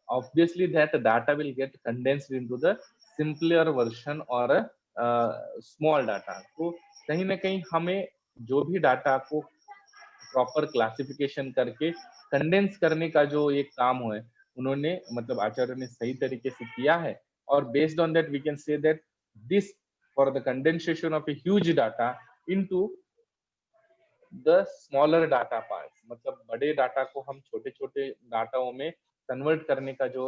S3: obviously that data will get condensed into the simpler version or a small data. तो कहीं ना कहीं हमें जो भी डाटा को प्रॉपर क्लासिफिकेशन करके condense करने का जो एक काम है, उन्होंने मतलब आचार्य ने सही तरीके से किया है। और based on that we can say that this for the condensation of a huge data into the smaller data part, मतलब बड़े डाटा को हम छोटे छोटे डाटाओं में कन्वर्ट करने का जो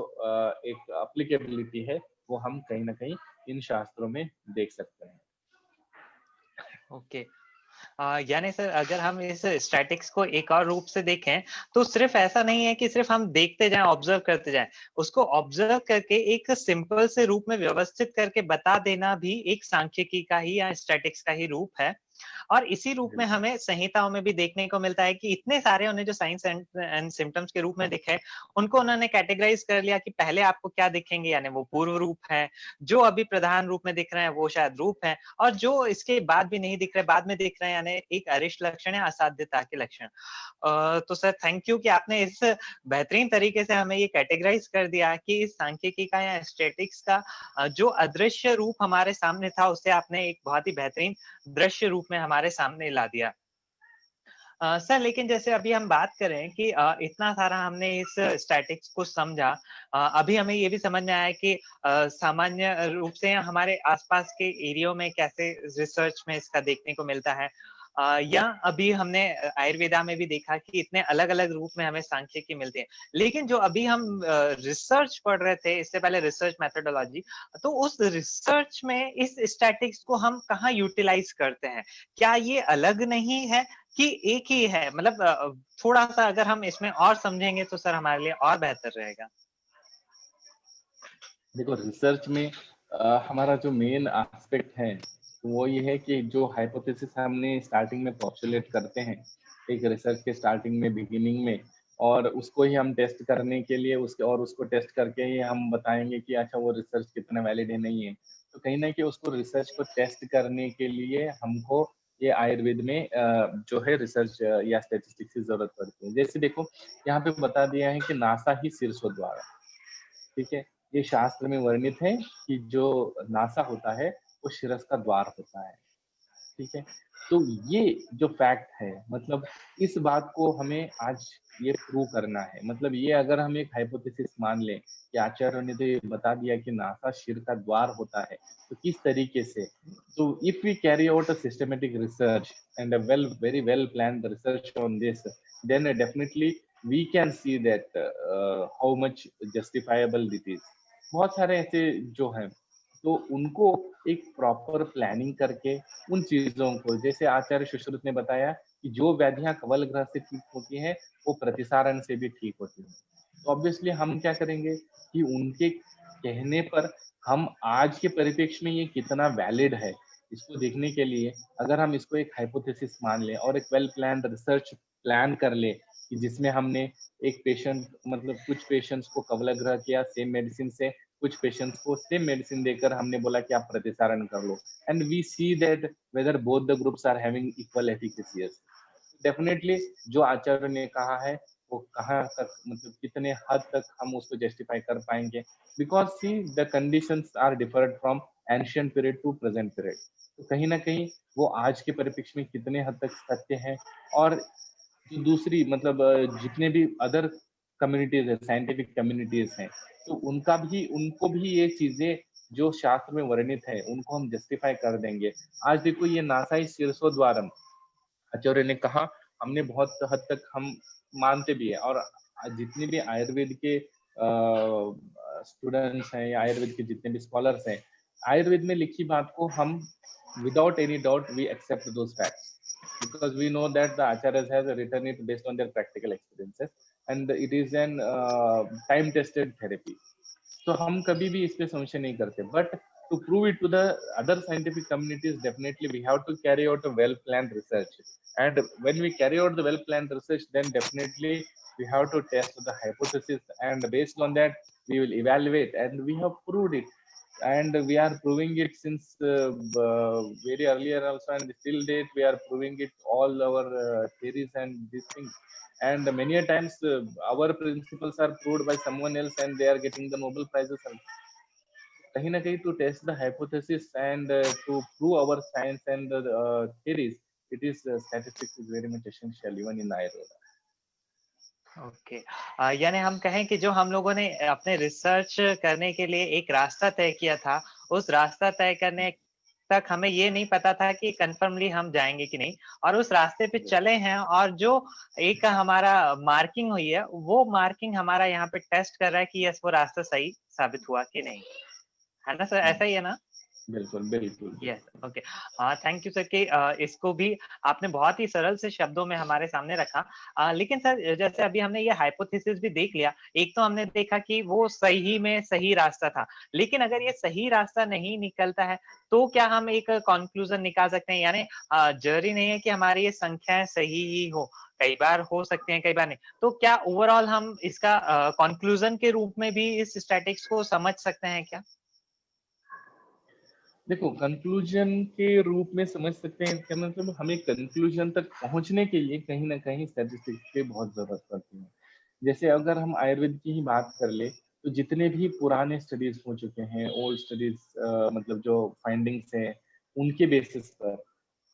S3: एक अप्लीकेबिलिटी है, वो हम कहीं ना कहीं इन शास्त्रों में देख सकते हैं।
S4: ओके। यानी सर अगर हम इस स्टैटिक्स को एक और रूप से देखें तो सिर्फ ऐसा नहीं है कि सिर्फ हम देखते जाएं, ऑब्जर्व करते जाएं, उसको ऑब्जर्व करके एक सिंपल से रूप में व्यवस्थित करके बता देना भी एक सांख्यिकी का ही या स्टैटिक्स का ही रूप है। और इसी रूप में हमें संहिताओं में भी देखने को मिलता है कि इतने सारे उन्हें जो साइंस एंड सिम्टम्स के रूप में दिखे, उनको उन्होंने कैटेगराइज कर लिया कि पहले आपको क्या दिखेंगे, यानी वो पूर्व रूप है, जो अभी प्रधान रूप में दिख रहे हैं वो शायद रूप है, और जो इसके बाद भी नहीं दिख रहे, बाद में दिख रहे हैं, यानी एक अरिष्ट लक्षण है, असाध्यता के लक्षण। तो सर थैंक यू कि आपने इस बेहतरीन तरीके से हमें ये कैटेगराइज कर दिया कि इस सांख्यिकी का या स्टैटिक्स का जो अदृश्य रूप हमारे सामने था, उसे आपने एक बहुत ही बेहतरीन दृश्य रूप में हमारे सामने ला दिया। सर लेकिन जैसे अभी हम बात करें कि इतना सारा हमने इस स्टैटिक्स को समझा, अभी हमें ये भी समझ में आया कि सामान्य रूप से हमारे आसपास के एरिया में कैसे रिसर्च में इसका देखने को मिलता है, या अभी हमने आयुर्वेदा में भी देखा कि इतने अलग अलग रूप में हमें सांख्यिकी मिलती है। लेकिन जो अभी हम रिसर्च पढ़ रहे थे इससे पहले, रिसर्च मेथोडोलॉजी, तो उस रिसर्च में इस स्टैटिक्स को हम कहाँ यूटिलाइज करते हैं? क्या ये अलग नहीं है कि एक ही है? मतलब थोड़ा सा अगर हम इसमें और समझेंगे तो सर हमारे लिए और बेहतर रहेगा।
S3: देखो रिसर्च में हमारा जो मेन एस्पेक्ट है वो ये है कि जो हाइपोथेसिस हमने स्टार्टिंग में पॉस्टुलेट करते हैं एक रिसर्च के स्टार्टिंग में, बिगिनिंग में, और उसको ही हम टेस्ट करने के लिए उसको टेस्ट करके ही हम बताएंगे कि अच्छा वो रिसर्च कितना वैलिड है, नहीं है। तो कहीं ना कहीं उसको रिसर्च को टेस्ट करने के लिए हमको ये आयुर्वेद में जो है रिसर्च या स्टेटिस्टिक्स की जरूरत पड़ती है। जैसे देखो यहाँ पे बता दिया है कि नासा ही शीर्षोद्वार, ठीक है, ये शास्त्र में वर्णित है कि जो नासा होता है वो शिरस का द्वार होता है, ठीक है। तो ये जो फैक्ट है, मतलब इस बात को हमें आज ये प्रूव करना है। मतलब ये अगर हम एक हाइपोथेसिस मान लें कि आचार्य ने तो ये बता दिया कि नासा शिर का द्वार होता है, तो किस तरीके से, तो if we carry out a systematic research and a very well planned research on this, then definitely we can see that how much justifiable it is। बहुत सारे ऐसे जो हैं, तो उनको एक प्रॉपर प्लानिंग करके उन चीजों को, जैसे आचार्य सुश्रुत ने बताया कि जो व्याधियां कवल ग्रह से ठीक होती हैं वो प्रतिसारण से भी ठीक होती हैं। तो ऑब्वियसली हम क्या करेंगे कि उनके कहने पर हम आज के परिप्रेक्ष्य में ये कितना वैलिड है इसको देखने के लिए अगर हम इसको एक हाइपोथेसिस मान लें और एक वेल प्लान्ड रिसर्च प्लान कर ले कि जिसमें हमने एक पेशेंट मतलब कुछ पेशेंट्स को कवलग्रह किया सेम मेडिसिन से, कुछ पेशेंट्स को सेम मेडिसिन देकर हमने बोला कि आप प्रतिसारण कर लो, and we see that whether both the groups are having equal efficacies. Definitely जो आचार्य ने कहा है वो कहाँ तक मतलब कितने हद तक हम उसको जस्टिफाई कर पाएंगे, because see the conditions are different from ancient period to present period. तो कहीं ना कहीं वो आज के परिप्रेक्ष्य में कितने हद तक सत्य है, और जो दूसरी मतलब जितने भी अदर कम्युनिटीज है, साइंटिफिक कम्युनिटीज हैं, तो उनको भी ये चीजें जो शास्त्र में वर्णित है उनको हम जस्टिफाई कर देंगे। आज देखो ये नासाई शीर्षोद्वारम आचार्य ने कहा, हमने बहुत हद तक हम मानते भी है, और जितने भी आयुर्वेद के स्टूडेंट्स हैं या आयुर्वेद के जितने भी स्कॉलर्स हैं, आयुर्वेद में लिखी बात को हम without any doubt we accept those facts, because we know that the acharyas has written it based on their practical experiences and it is an time tested therapy. तो हम कभी भी इस पे संशय नहीं करते, but to prove it to the other scientific communities, definitely we have to carry out a well planned research, and when we carry out the well planned research, then definitely we have to test the hypothesis, and based on that we will evaluate, and we have proved it, and we are proving it since very earlier also, and still date we are proving it all our theories and these things, and many a times our principles are proved by someone else and they are getting the Nobel prizes. कहीं ना कहीं to test the hypothesis and to prove our science and theories, it is statistics is very much essential even in Ayurveda.
S4: Okay यानी हम कहें कि जो हम लोगों ने अपने रिसर्च करने के लिए एक रास्ता तय किया था, उस रास्ता तय करने तक हमें ये नहीं पता था कि कंफर्मली हम जाएंगे कि नहीं, और उस रास्ते पे चले हैं, और जो एक हमारा मार्किंग हुई है वो मार्किंग हमारा यहाँ पे टेस्ट कर रहा है कि यस वो रास्ता सही साबित हुआ कि नहीं, है ना सर? ऐसा ही है ना?
S3: बिल्कुल बिल्कुल।
S4: Yes okay thank you sir कि इसको भी आपने बहुत ही सरल से शब्दों में हमारे सामने रखा। लेकिन सर जैसे अभी हमने ये हाइपोथेसिस भी देख लिया, एक तो हमने देखा कि वो सही में सही रास्ता था, लेकिन अगर ये सही रास्ता नहीं निकलता है तो क्या हम एक कंक्लूजन निकाल सकते हैं? यानी जरूरी नहीं है कि हमारी ये संख्याएं सही ही हो, कई बार हो सकते हैं कई बार नहीं, तो क्या ओवरऑल हम इसका कंक्लूजन के रूप में भी इस स्टैटिस्टिक्स को समझ सकते हैं क्या?
S3: देखो कंक्लूजन के रूप में समझ सकते हैं, क्या मतलब हमें कंक्लूजन तक पहुंचने के लिए कहीं ना कहीं स्टैटिस्टिक्स की बहुत जरूरत पड़ती है। जैसे अगर हम आयुर्वेद की ही बात कर ले, तो जितने भी पुराने स्टडीज हो चुके हैं, ओल्ड स्टडीज मतलब जो फाइंडिंग्स हैं उनके बेसिस पर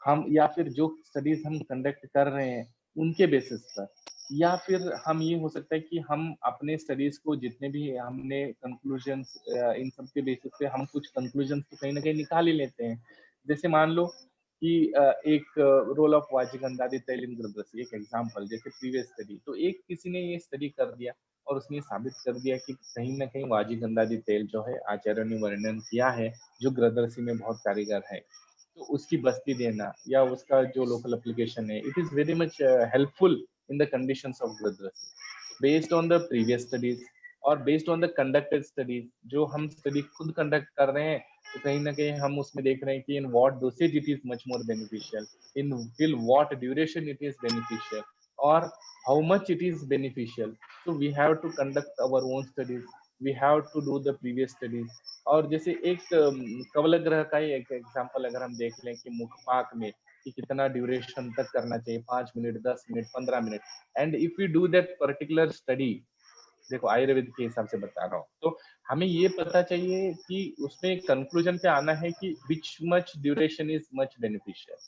S3: हम, या फिर जो स्टडीज हम कंडक्ट कर रहे हैं उनके बेसिस पर, या फिर हम ये हो सकता है कि हम अपने स्टडीज को जितने भी हमने कंक्लूजन्स इन सब के बेसिस पे हम कुछ कंक्लूजन्स तो कहीं ना कहीं निकाल ही लेते हैं। जैसे मान लो कि एक रोल ऑफ वाजिगंधादी तैल इन ग्रंथि, एक एग्जांपल, जैसे प्रीवियस स्टडी, तो एक किसी ने ये स्टडी कर दिया और उसने साबित कर दिया कि कहीं ना कहीं वाजिगंधादी तेल जो है आचार्य ने वर्णन किया है जो ग्रंथि में बहुत कारीगर है, तो उसकी बस्ती देना या उसका जो लोकल एप्लीकेशन है, it is very much helpful in the conditions of ग्रंथि based on the previous studies और based on the conducted studies. जो हम स्टडी खुद कंडक्ट कर रहे हैं तो कहीं ना कहीं हम उसमें देख रहे हैं कि in what dosage it is much more beneficial, in till what duration it is beneficial, और how much it is beneficial. so we have to conduct our own studies, we have to do the previous studies। और जैसे एक कवल ग्रह का ही एक example अगर हम देख लें कि मुखपाक में कि कितना ड्यूरेशन तक करना चाहिए, 5 minute, 10 minute, 15 minute, and if you do that particular study, देखो आयुर्वेद के हिसाब से बता रहा हूँ, तो हमें ये पता चाहिए कि उसमें कंक्लूजन पे आना है कि which much duration is much beneficial,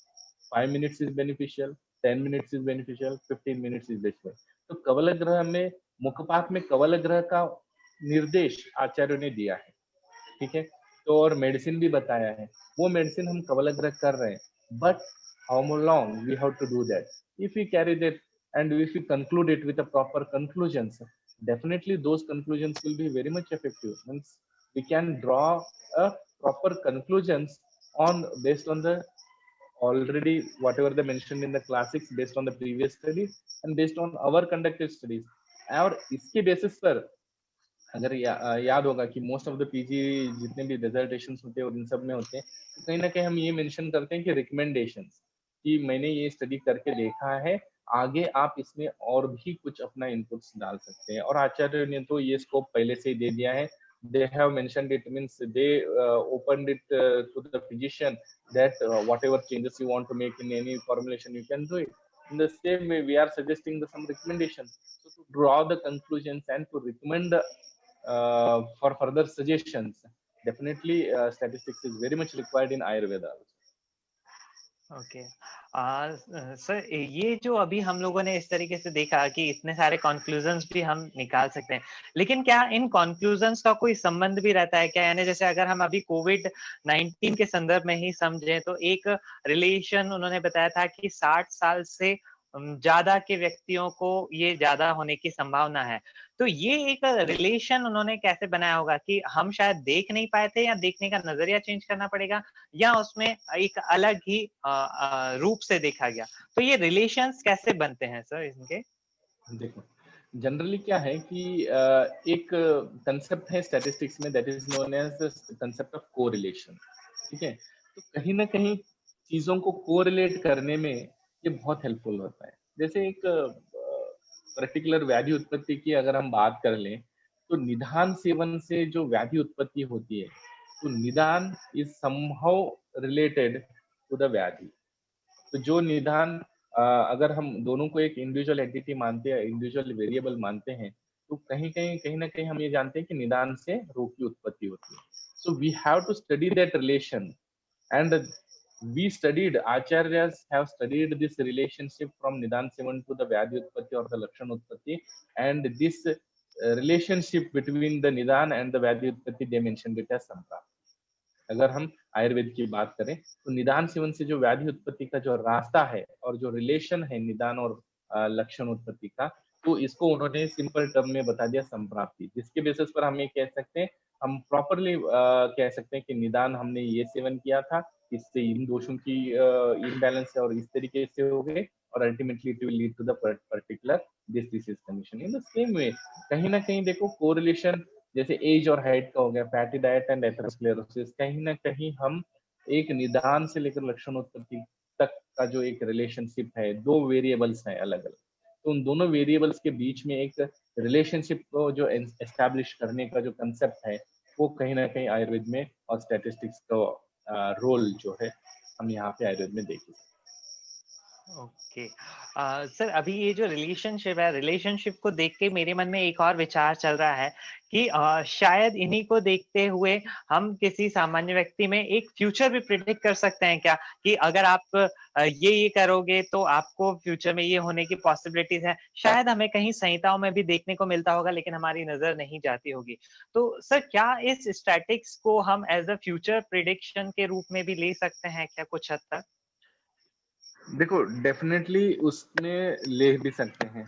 S3: 5 minutes is beneficial, 10 minutes is beneficial, 15 minutes is beneficial। तो कवल ग्रह में, मुखपाक में कवल ग्रह का निर्देश आचार्य ने दिया है, ठीक है, तो और मेडिसिन भी बताया है, वो मेडिसिन हम कवल ग्रह कर रहे हैं, but how long we have to do that, if you carry that and if you conclude it with a proper conclusions, definitely those conclusions will be very much effective, means we can draw a proper conclusions on based on the already whatever they mentioned in the classics, based on the previous studies and based on our conducted studies। और इसके basis पर अगर याद होगा कि most of the PG जितने भी डिसर्टेशंस होते हैं और इन सब में होते हैं, तो कहीं ना कहीं हम ये मेंशन करते हैं कि रिकमेंडेशंस, कि मैंने ये स्टडी करके देखा है आगे आप इसमें और भी कुछ अपना इनपुट्स डाल सकते हैं। और आचार्य ने तो ये स्कोप पहले से ही दे दिया है। They have mentioned it, means they opened it to the physician that whatever changes you want to make in any formulation, you can do it. In the same way, we are suggesting some recommendations. So to draw the conclusions and to recommend for further suggestions, definitely statistics is very much required in Ayurveda also.
S4: Okay sir, ये जो अभी हम लोगों ने इस तरीके से देखा कि इतने सारे कंक्लूजन्स भी हम निकाल सकते हैं, लेकिन क्या इन कंक्लूजन्स का कोई संबंध भी रहता है क्या? यानी जैसे अगर हम अभी कोविड-19 के संदर्भ में ही समझें तो एक रिलेशन उन्होंने बताया था कि 60 साल से ज्यादा के व्यक्तियों को ये ज्यादा होने की संभावना है। तो ये एक रिलेशन उन्होंने कैसे बनाया होगा कि हम शायद देख नहीं पाए थे, या देखने का नजरिया चेंज करना पड़ेगा, या उसमें एक अलग ही रूप से देखा गया? तो ये रिलेशंस कैसे बनते हैं सर इनके?
S3: देखो, जनरली क्या है कि एक कंसेप्ट है स्टैटिस्टिक्स में, that is known as concept of correlation. ठीक है, तो कहीं ना कहीं चीजों को कोरिलेट करने में ये बहुत हेल्पफुल होता है। जैसे एक पर्टिकुलर व्याधि उत्पत्ति की अगर हम बात कर लें, तो निदान सेवन से जो व्याधि उत्पत्ति होती है, तो nidan is somehow related to the vyadhi. तो जो निदान अगर हम दोनों को एक इंडिविजुअल एंटिटी मानते हैं, इंडिविजुअल वेरिएबल मानते हैं, तो कहीं ना कहीं हम ये जानते हैं कि निदान से रोग की उत्पत्ति होती है। So we have to study that relation, and we studied, acharyas have studied this relationship from nidan sevan to the vyadhi utpatti or the lakshan utpatti, and this relationship between the nidan and the vyadhi utpatti, they mentioned it as samprapti. अगर हम आयुर्वेद की बात करें तो निदान seven से जो व्याधि उत्पत्ति का जो रास्ता है और जो रिलेशन है निदान और लक्षण उत्पत्ति का, तो इसको उन्होंने सिंपल टर्म में बता दिया संप्राप्ति, जिसके बेसिस पर हम ये कह सकते हैं, हम प्रॉपरली कह सकते हैं कि निदान हमने ये सेवन किया था, इससे इन दोषों की इम्बैलेंस है और इस तरीके से हो गए, और ultimately it will lead to the particular this disease condition. In the same way कहीं ना कहीं देखो कोरिलेशन जैसे एज और हाइट का हो गया, फैटी डाइट एंड एथेरोस्क्लेरोसिस, कहीं ना कहीं हम एक निदान से लेकर लक्षणोत्पत्ति तक का जो एक रिलेशनशिप है, दो वेरिएबल्स हैं अलग अलग, तो उन दोनों वेरिएबल्स के बीच में एक रिलेशनशिप को जो एस्टैब्लिश करने का जो कंसेप्ट है, वो कहीं ना कहीं आयुर्वेद में और स्टैटिस्टिक्स का रोल जो है हम यहाँ पे आयुर्वेद में देख सकते हैं।
S4: ओके सर, अभी ये जो रिलेशनशिप है, रिलेशनशिप को देख के मेरे मन में एक और विचार चल रहा है कि शायद इन्हीं को देखते हुए हम किसी सामान्य व्यक्ति में एक फ्यूचर भी प्रिडिक्ट कर सकते हैं क्या, कि अगर आप ये करोगे तो आपको फ्यूचर में ये होने की पॉसिबिलिटीज है। शायद हमें कहीं संहिताओं में भी देखने को मिलता होगा, लेकिन हमारी नजर नहीं जाती होगी। तो सर क्या इस स्टैटिक्स को हम एज अ फ्यूचर प्रिडिक्शन के रूप में भी ले सकते हैं क्या कुछ हद तक?
S3: देखो, डेफिनेटली उसमें ले भी सकते हैं,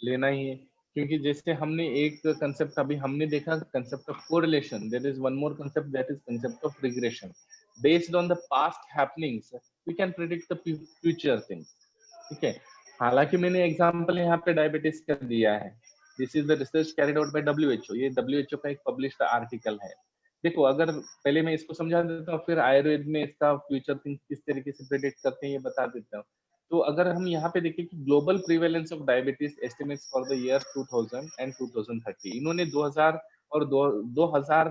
S3: लेना ही है, क्योंकि जैसे हमने एक कंसेप्ट अभी हमने देखा, concept of correlation, there is one more concept, that is concept of regression. Based on the past happenings we can predict the future things. ठीक है, हालांकि मैंने एग्जांपल यहाँ पे डायबिटीज का दिया है, this is the research carried out by WHO, ये WHO का एक पब्लिश्ड आर्टिकल है। देखो, अगर पहले मैं इसको समझा देता हूँ, फिर आयुर्वेद में इसका फ्यूचर थिंग्स किस तरीके से प्रेडिक्ट करते हैं ये बता देता हूँ। तो अगर हम यहाँ पे देखें कि global prevalence of diabetes estimates for the year 2000 and 2030, इन्होंने 2000 और 2000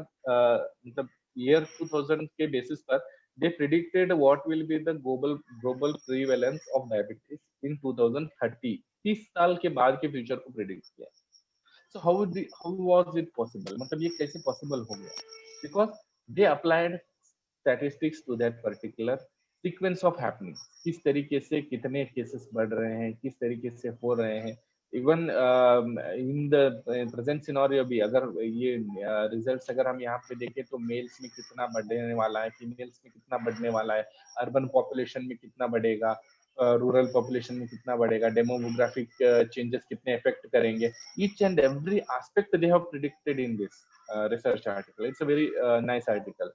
S3: मतलब ईयर 2000 के बेसिस पर they predicted what will be the global prevalence of diabetes in 2030, 30 साल के बाद के फ्यूचर को प्रेडिक्ट किया। So how was it possible? मतलब ये कैसे पॉसिबल हो गया? Because they applied statistics to that particular sequence of happenings. किस तरीके से कितने केसेस बढ़ रहे हैं, किस तरीके से हो रहे हैं, even in the present scenario भी अगर ये रिजल्ट्स अगर हम यहाँ पे देखें तो मेल्स में कितना बढ़ने वाला है, फीमेल्स में कितना बढ़ने वाला है, अर्बन पॉपुलेशन में कितना बढ़ेगा, रूरल पॉपुलेशन में कितना बढ़ेगा, डेमोग्राफिक चेंजेस कितने इफेक्ट करेंगे, each and every aspect they have predicted in this research article. It's a very nice article.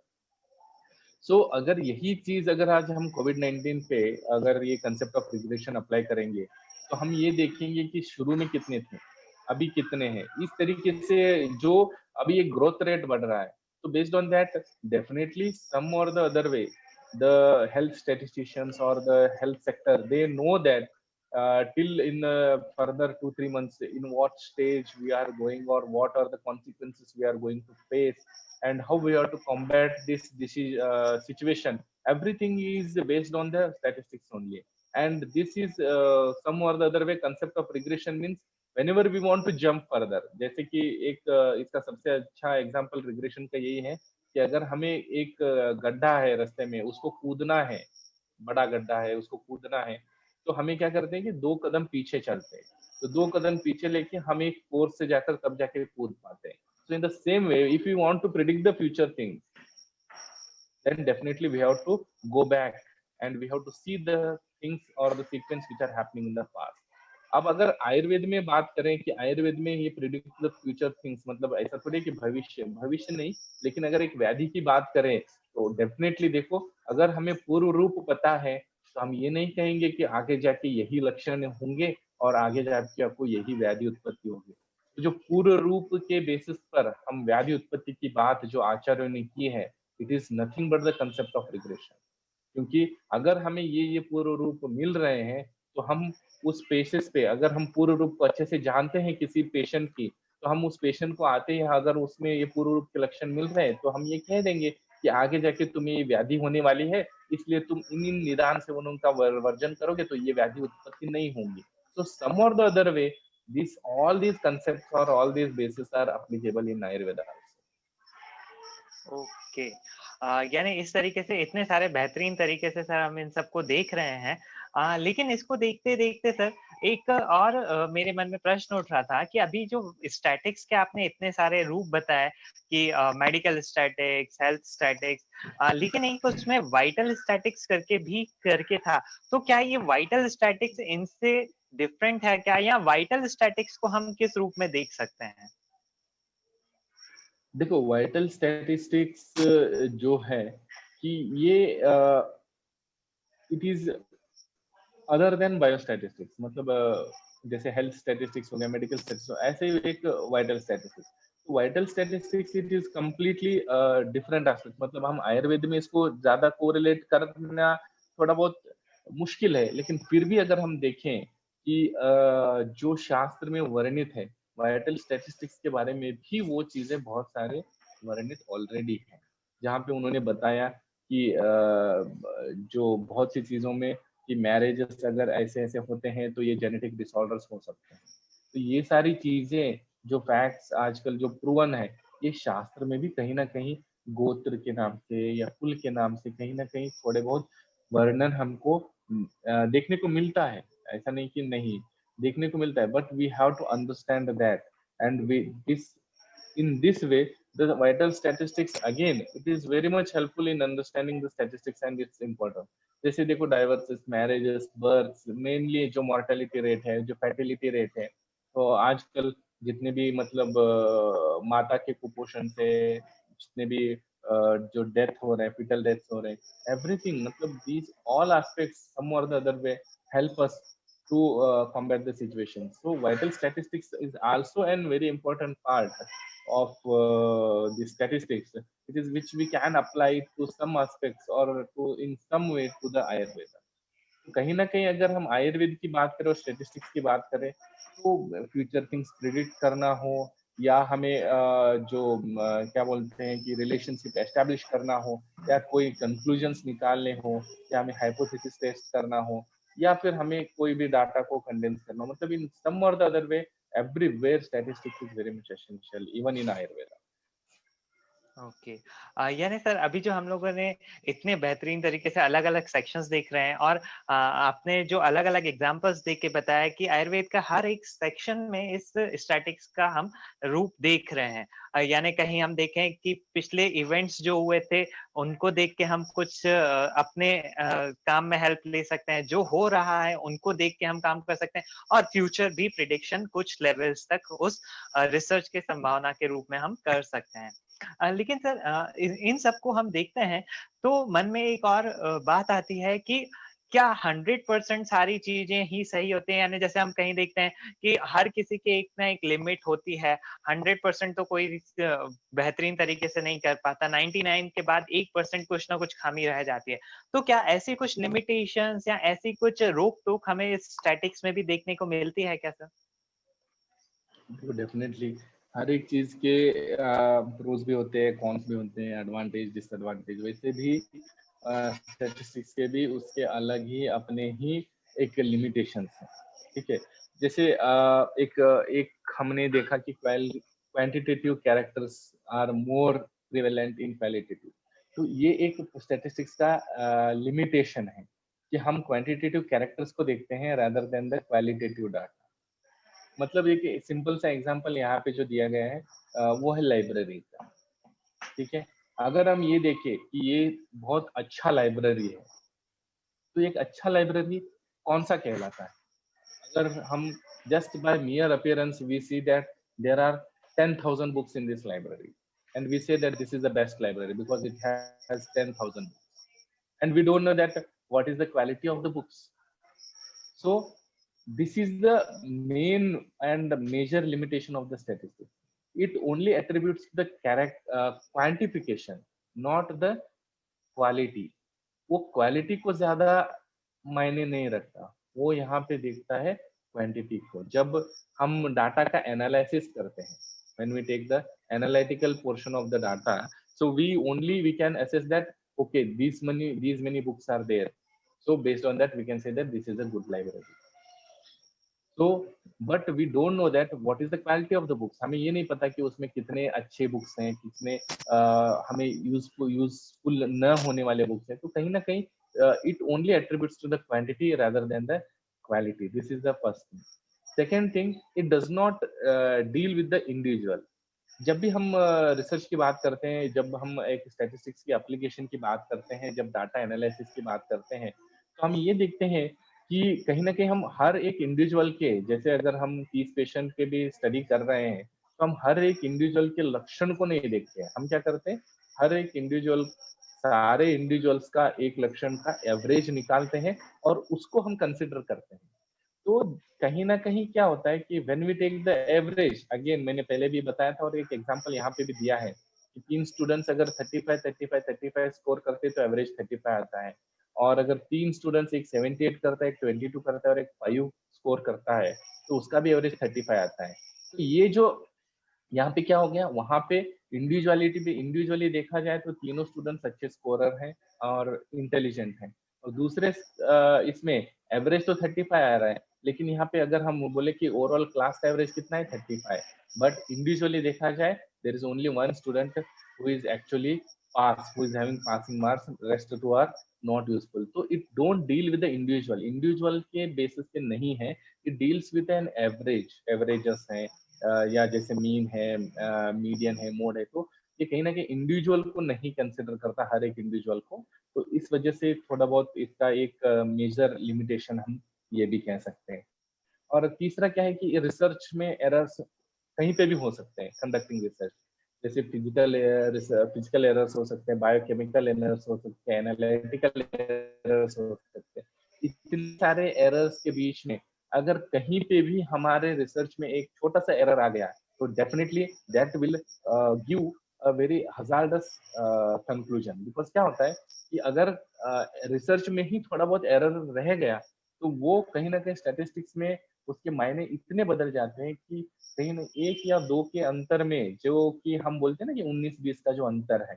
S3: So अगर यही चीज अगर आज हम कोविड-19 पे अगर ये कंसेप्ट ऑफ रिग्रेशन अप्लाई करेंगे, तो हम ये देखेंगे कि शुरू में कितने थे, अभी कितने हैं, इस तरीके से जो अभी एक ग्रोथ रेट बढ़ रहा है, तो based on that definitely some और the other way the health statisticians or the health sector, they know that till in further 2-3 months in what stage we are going, or what are the consequences we are going to face, and how we are to combat this disease situation. Everything is based on the statistics only. And this is some or the other way concept of regression means whenever we want to jump further. जैसे कि एक इसका सबसे अच्छा example regression का यही है कि अगर हमें एक गड्ढा है रास्ते में, उसको कूदना है, बड़ा गड्ढा है, उसको कूदना है, तो हमें क्या करते हैं कि 2 कदम पीछे चलते हैं। तो 2 कदम पीछे लेके हम एक फोर्स से जाकर तब जाके कूद पाते हैं। So in the same way, if you want to predict the future things, then definitely we have to go back and we have to see the things or the sequence which are happening in the past. अब अगर आयुर्वेद में बात करें कि आयुर्वेद में ये predict the future things, मतलब ऐसा थोड़ी कि भविष्य भविष्य नहीं, लेकिन अगर एक व्याधि की बात करें तो डेफिनेटली देखो, अगर हमें पूर्व रूप पता है तो हम ये नहीं कहेंगे कि आगे जाके यही लक्षण होंगे और आगे जाके आपको यही व्याधि उत्पत्ति होगी। तो जो पूर्व रूप के बेसिस पर हम व्याधि उत्पत्ति की बात जो आचार्यों ने की है, it is nothing but the concept of regression. क्योंकि अगर हमें ये पूर्व रूप मिल रहे हैं तो हम उस बेसिस पे, अगर हम पूर्व रूप को अच्छे से जानते हैं किसी पेशेंट की, तो हम उस पेशेंट को आते हैं, अगर उसमें ये पूर्व रूप के लक्षण मिल रहे हैं तो हम ये कह देंगे कि आगे जाके तुम्हें ये व्याधि होने वाली है, इसलिए तुम इन निदान से उनका वर्जन करोगे तो ये व्याधि उत्पत्ति नहीं होंगी। So some or the other way, all these concepts or all these bases are applicable in Ayurveda also.
S4: Okay यानी इस तरीके से इतने सारे बेहतरीन तरीके से सर हम इन सबको देख रहे हैं। लेकिन इसको देखते देखते सर एक और मेरे मन में प्रश्न उठ रहा था कि अभी जो स्टैटिक्स के आपने इतने सारे रूप बताए कि मेडिकल स्टैटिक्स, हेल्थ स्टैटिक्स, लेकिन एक उसमें वाइटल स्टैटिक्स करके था, तो क्या ये वाइटल स्टैटिक्स इनसे डिफरेंट है क्या, या वाइटल स्टैटिक्स को हम किस रूप में देख सकते हैं?
S3: देखो, वाइटल स्टैटिस्टिक्स जो है कि ये it is other than biostatistics, मतलब जैसे हेल्थ स्टैटिस्टिक्स हो गया, मेडिकल स्टैटिस्टिक्स, ऐसे ही एक vital statistics. Vital statistics it is completely different aspect, मतलब हम आयुर्वेद में इसको ज्यादा कोरिलेट करना थोड़ा बहुत मुश्किल है, लेकिन फिर भी अगर हम देखें कि जो शास्त्र में वर्णित है वाइटल स्टैटिस्टिक्स के बारे में भी, वो चीजें बहुत सारे वर्णित ऑलरेडी हैं, जहाँ पे उन्होंने बताया कि जो बहुत सी चीजों में कि मैरिजेस अगर ऐसे ऐसे होते हैं तो ये जेनेटिक डिसऑर्डर्स हो सकते हैं। तो ये सारी चीजें जो फैक्ट्स आजकल जो प्रूवन है, ये शास्त्र में भी कहीं ना कहीं गोत्र के नाम से या कुल के नाम से कहीं ना कहीं थोड़े बहुत वर्णन हमको देखने को मिलता है। ऐसा नहीं कि नहीं देखने को मिलता है, but we have to understand that and we this in this way the vital statistics again it is very much helpful in understanding the statistics and it's important। जैसे देखो डाइवर्सिस, मैरिजेस, बर्थ, मेनली जो mortality rate है, जो fertility rate है, तो आजकल जितने भी मतलब माता के कुपोषण से जितने भी जो डेथ हो रहे हैं, फिटल डेथ हो रहे हैं, एवरीथिंग, मतलब these all aspects some or the other way help us to combat the situation। So vital statistics is also a very important part of the statistics, it is which we can apply to some aspects or to in some way to the Ayurveda। तो कहीं ना कहीं अगर हम आयुर्वेद की बात करें और स्टेटिस्टिक्स की बात करें, तो फ्यूचर थिंग्स प्रिडिक्ट करना हो या हमें जो क्या बोलते हैं कि रिलेशनशिप एस्टेब्लिश करना हो, या कोई कंक्लूजन्स निकालने हो, या हमें हाइपोथेसिस टेस्ट करना हो, या फिर हमें कोई भी डाटा को कंडेंस करना हो, मतलब इन सम और the other way everywhere statistics is very much essential even in Ayurveda।
S4: Okay यानी सर अभी जो हम लोगों ने इतने बेहतरीन तरीके से अलग अलग सेक्शंस देख रहे हैं, और आपने जो अलग अलग एग्जांपल्स देख के बताया कि आयुर्वेद का हर एक सेक्शन में इस स्टैटिक्स का हम रूप देख रहे हैं। यानी कहीं हम देखें कि पिछले इवेंट्स जो हुए थे उनको देख के हम कुछ अपने काम में हेल्प ले सकते हैं, जो हो रहा है उनको देख के हम काम कर सकते हैं, और फ्यूचर भी प्रिडिक्शन कुछ लेवल्स तक उस रिसर्च के संभावना के रूप में हम कर सकते हैं। लेकिन सर इन सबको हम देखते हैं तो मन में एक और बात आती है कि क्या 100% सारी चीजें ही सही होती हैं? यानी जैसे हम कहीं देखते हैं कि हर किसी की एक ना एक लिमिट होती है, 100% तो कोई बेहतरीन तरीके से नहीं कर पाता, 99 के बाद 1% कुछ ना कुछ खामी रह जाती है। तो क्या ऐसी कुछ लिमिटेशंस या ऐसी कुछ रोक-टोक हमें इस स्टैटिक्स में भी देखने को मिलती है क्या सर?
S3: देखो डेफिनेटली हर एक चीज के प्रोज भी होते हैं, कॉन्स भी होते हैं, एडवांटेज डिसएडवांटेज। वैसे भी स्टैटिस्टिक्स के भी उसके अलग ही अपने ही एक लिमिटेशंस हैं, ठीक है। जैसे एक एक हमने देखा कि quantitative characters are more prevalent in qualitative. तो ये एक स्टैटिस्टिक्स का लिमिटेशन है कि हम क्वांटिटेटिव कैरेक्टर्स को देखते हैं rather than the qualitative data. मतलब एक सिंपल सा एग्जांपल यहाँ पे जो दिया गया है वो है लाइब्रेरी का, ठीक है। अगर हम ये देखें कि ये बहुत अच्छा लाइब्रेरी है, तो एक अच्छा लाइब्रेरी कौन सा कहलाता है? अगर हम just by mere appearance we see that there are 10,000 books in this library and we say that this is the best library because it has 10,000 books, and we don't know that what is the quality of the books. So this is the main and major limitation of the statistics. It only attributes the quantification, not the quality. वो quality को ज्यादा मायने नहीं रखता, वो यहाँ पे देखता है क्वांटिटी को। जब हम डाटा का एनालिसिस करते हैं, when we take the analytical portion of the data, so we can assess that okay, these many books are there, so based on that we can say that this is a good library. तो but we don't know that what is the quality of the books. हमें ये नहीं पता कि उसमें कितने अच्छे books हैं, कितने हमें यूजफुल न होने वाले बुक्स हैं। तो कहीं ना कहीं it only attributes to the quantity rather than the quality. This is the first thing. Second thing, it does not deal with the individual. जब भी हम रिसर्च की बात करते हैं, जब हम एक स्टैटिस्टिक्स की एप्लीकेशन की बात करते हैं, जब डाटा एनालिसिस की बात करते हैं, तो हम ये देखते हैं कि कहीं ना कहीं हम हर एक इंडिविजुअल के, जैसे अगर हम 30 पेशेंट के भी स्टडी कर रहे हैं, तो हम हर एक इंडिविजुअल के लक्षण को नहीं देखते हैं। हम क्या करते हैं, हर एक इंडिविजुअल, सारे इंडिविजुअल्स का एक लक्षण का एवरेज निकालते हैं और उसको हम कंसिडर करते हैं। तो कहीं ना कहीं क्या होता है कि when we take the average, again मैंने पहले भी बताया था और एक एग्जांपल यहाँ पे भी दिया है कि 3 स्टूडेंट्स अगर 35 स्कोर करते हैं तो एवरेज 35 आता है, और अगर 3 स्टूडेंट्स, एक 78 करता है, एक 22 करता है और एक 5 स्कोर करता है, तो उसका भी एवरेज 35 आता है। तो ये जो यहाँ पे क्या हो गया, वहां पे इंडिविजुअलिटी भी, इंडिविजुअली देखा जाए तो तीनों स्टूडेंट्स अच्छे स्कोरर हैं और इंटेलिजेंट हैं, और दूसरे इसमें एवरेज तो 35 आ रहा है, लेकिन यहाँ पे अगर हम बोले कि ओवरऑल क्लास का एवरेज कितना है 35, बट इंडिविजुअली देखा जाए there is only one student who is actually pass, who is having passing marks, rest two are not useful. तो it don't deal with the individual, individual के basis पे नहीं है, it deals with an average, averages हैं या जैसे mean है, median है, मोड है। तो ये कहीं ना कहीं इंडिविजुअल को नहीं कंसिडर करता, हर एक इंडिविजुअल को। तो इस वजह से थोड़ा बहुत इसका एक मेजर लिमिटेशन हम ये भी कह सकते हैं। और तीसरा क्या है कि रिसर्च में एरर्स कहीं पे भी हो सकते हैं, कंडक्टिंग रिसर्च, जैसे फिजिकल एरर्स हो सकते हैं, बायोकेमिकल एरर्स हो सकते हैं, एनालिटिकल एरर्स हो सकते हैं। इतने सारे एरर्स के बीच में अगर कहीं पे भी हमारे रिसर्च में एक छोटा सा एरर आ गया, तो definitely that will give a very hazardous conclusion. Because क्या होता है कि अगर रिसर्च में ही थोड़ा बहुत एरर रह गया, तो वो कहीं ना कहीं स्टैटिस्टिक्स में उसके मायने इतने बदल जाते हैं कि कहीं ना 1 या 2 के अंतर में, जो कि हम बोलते हैं ना कि 19-20 का जो अंतर है,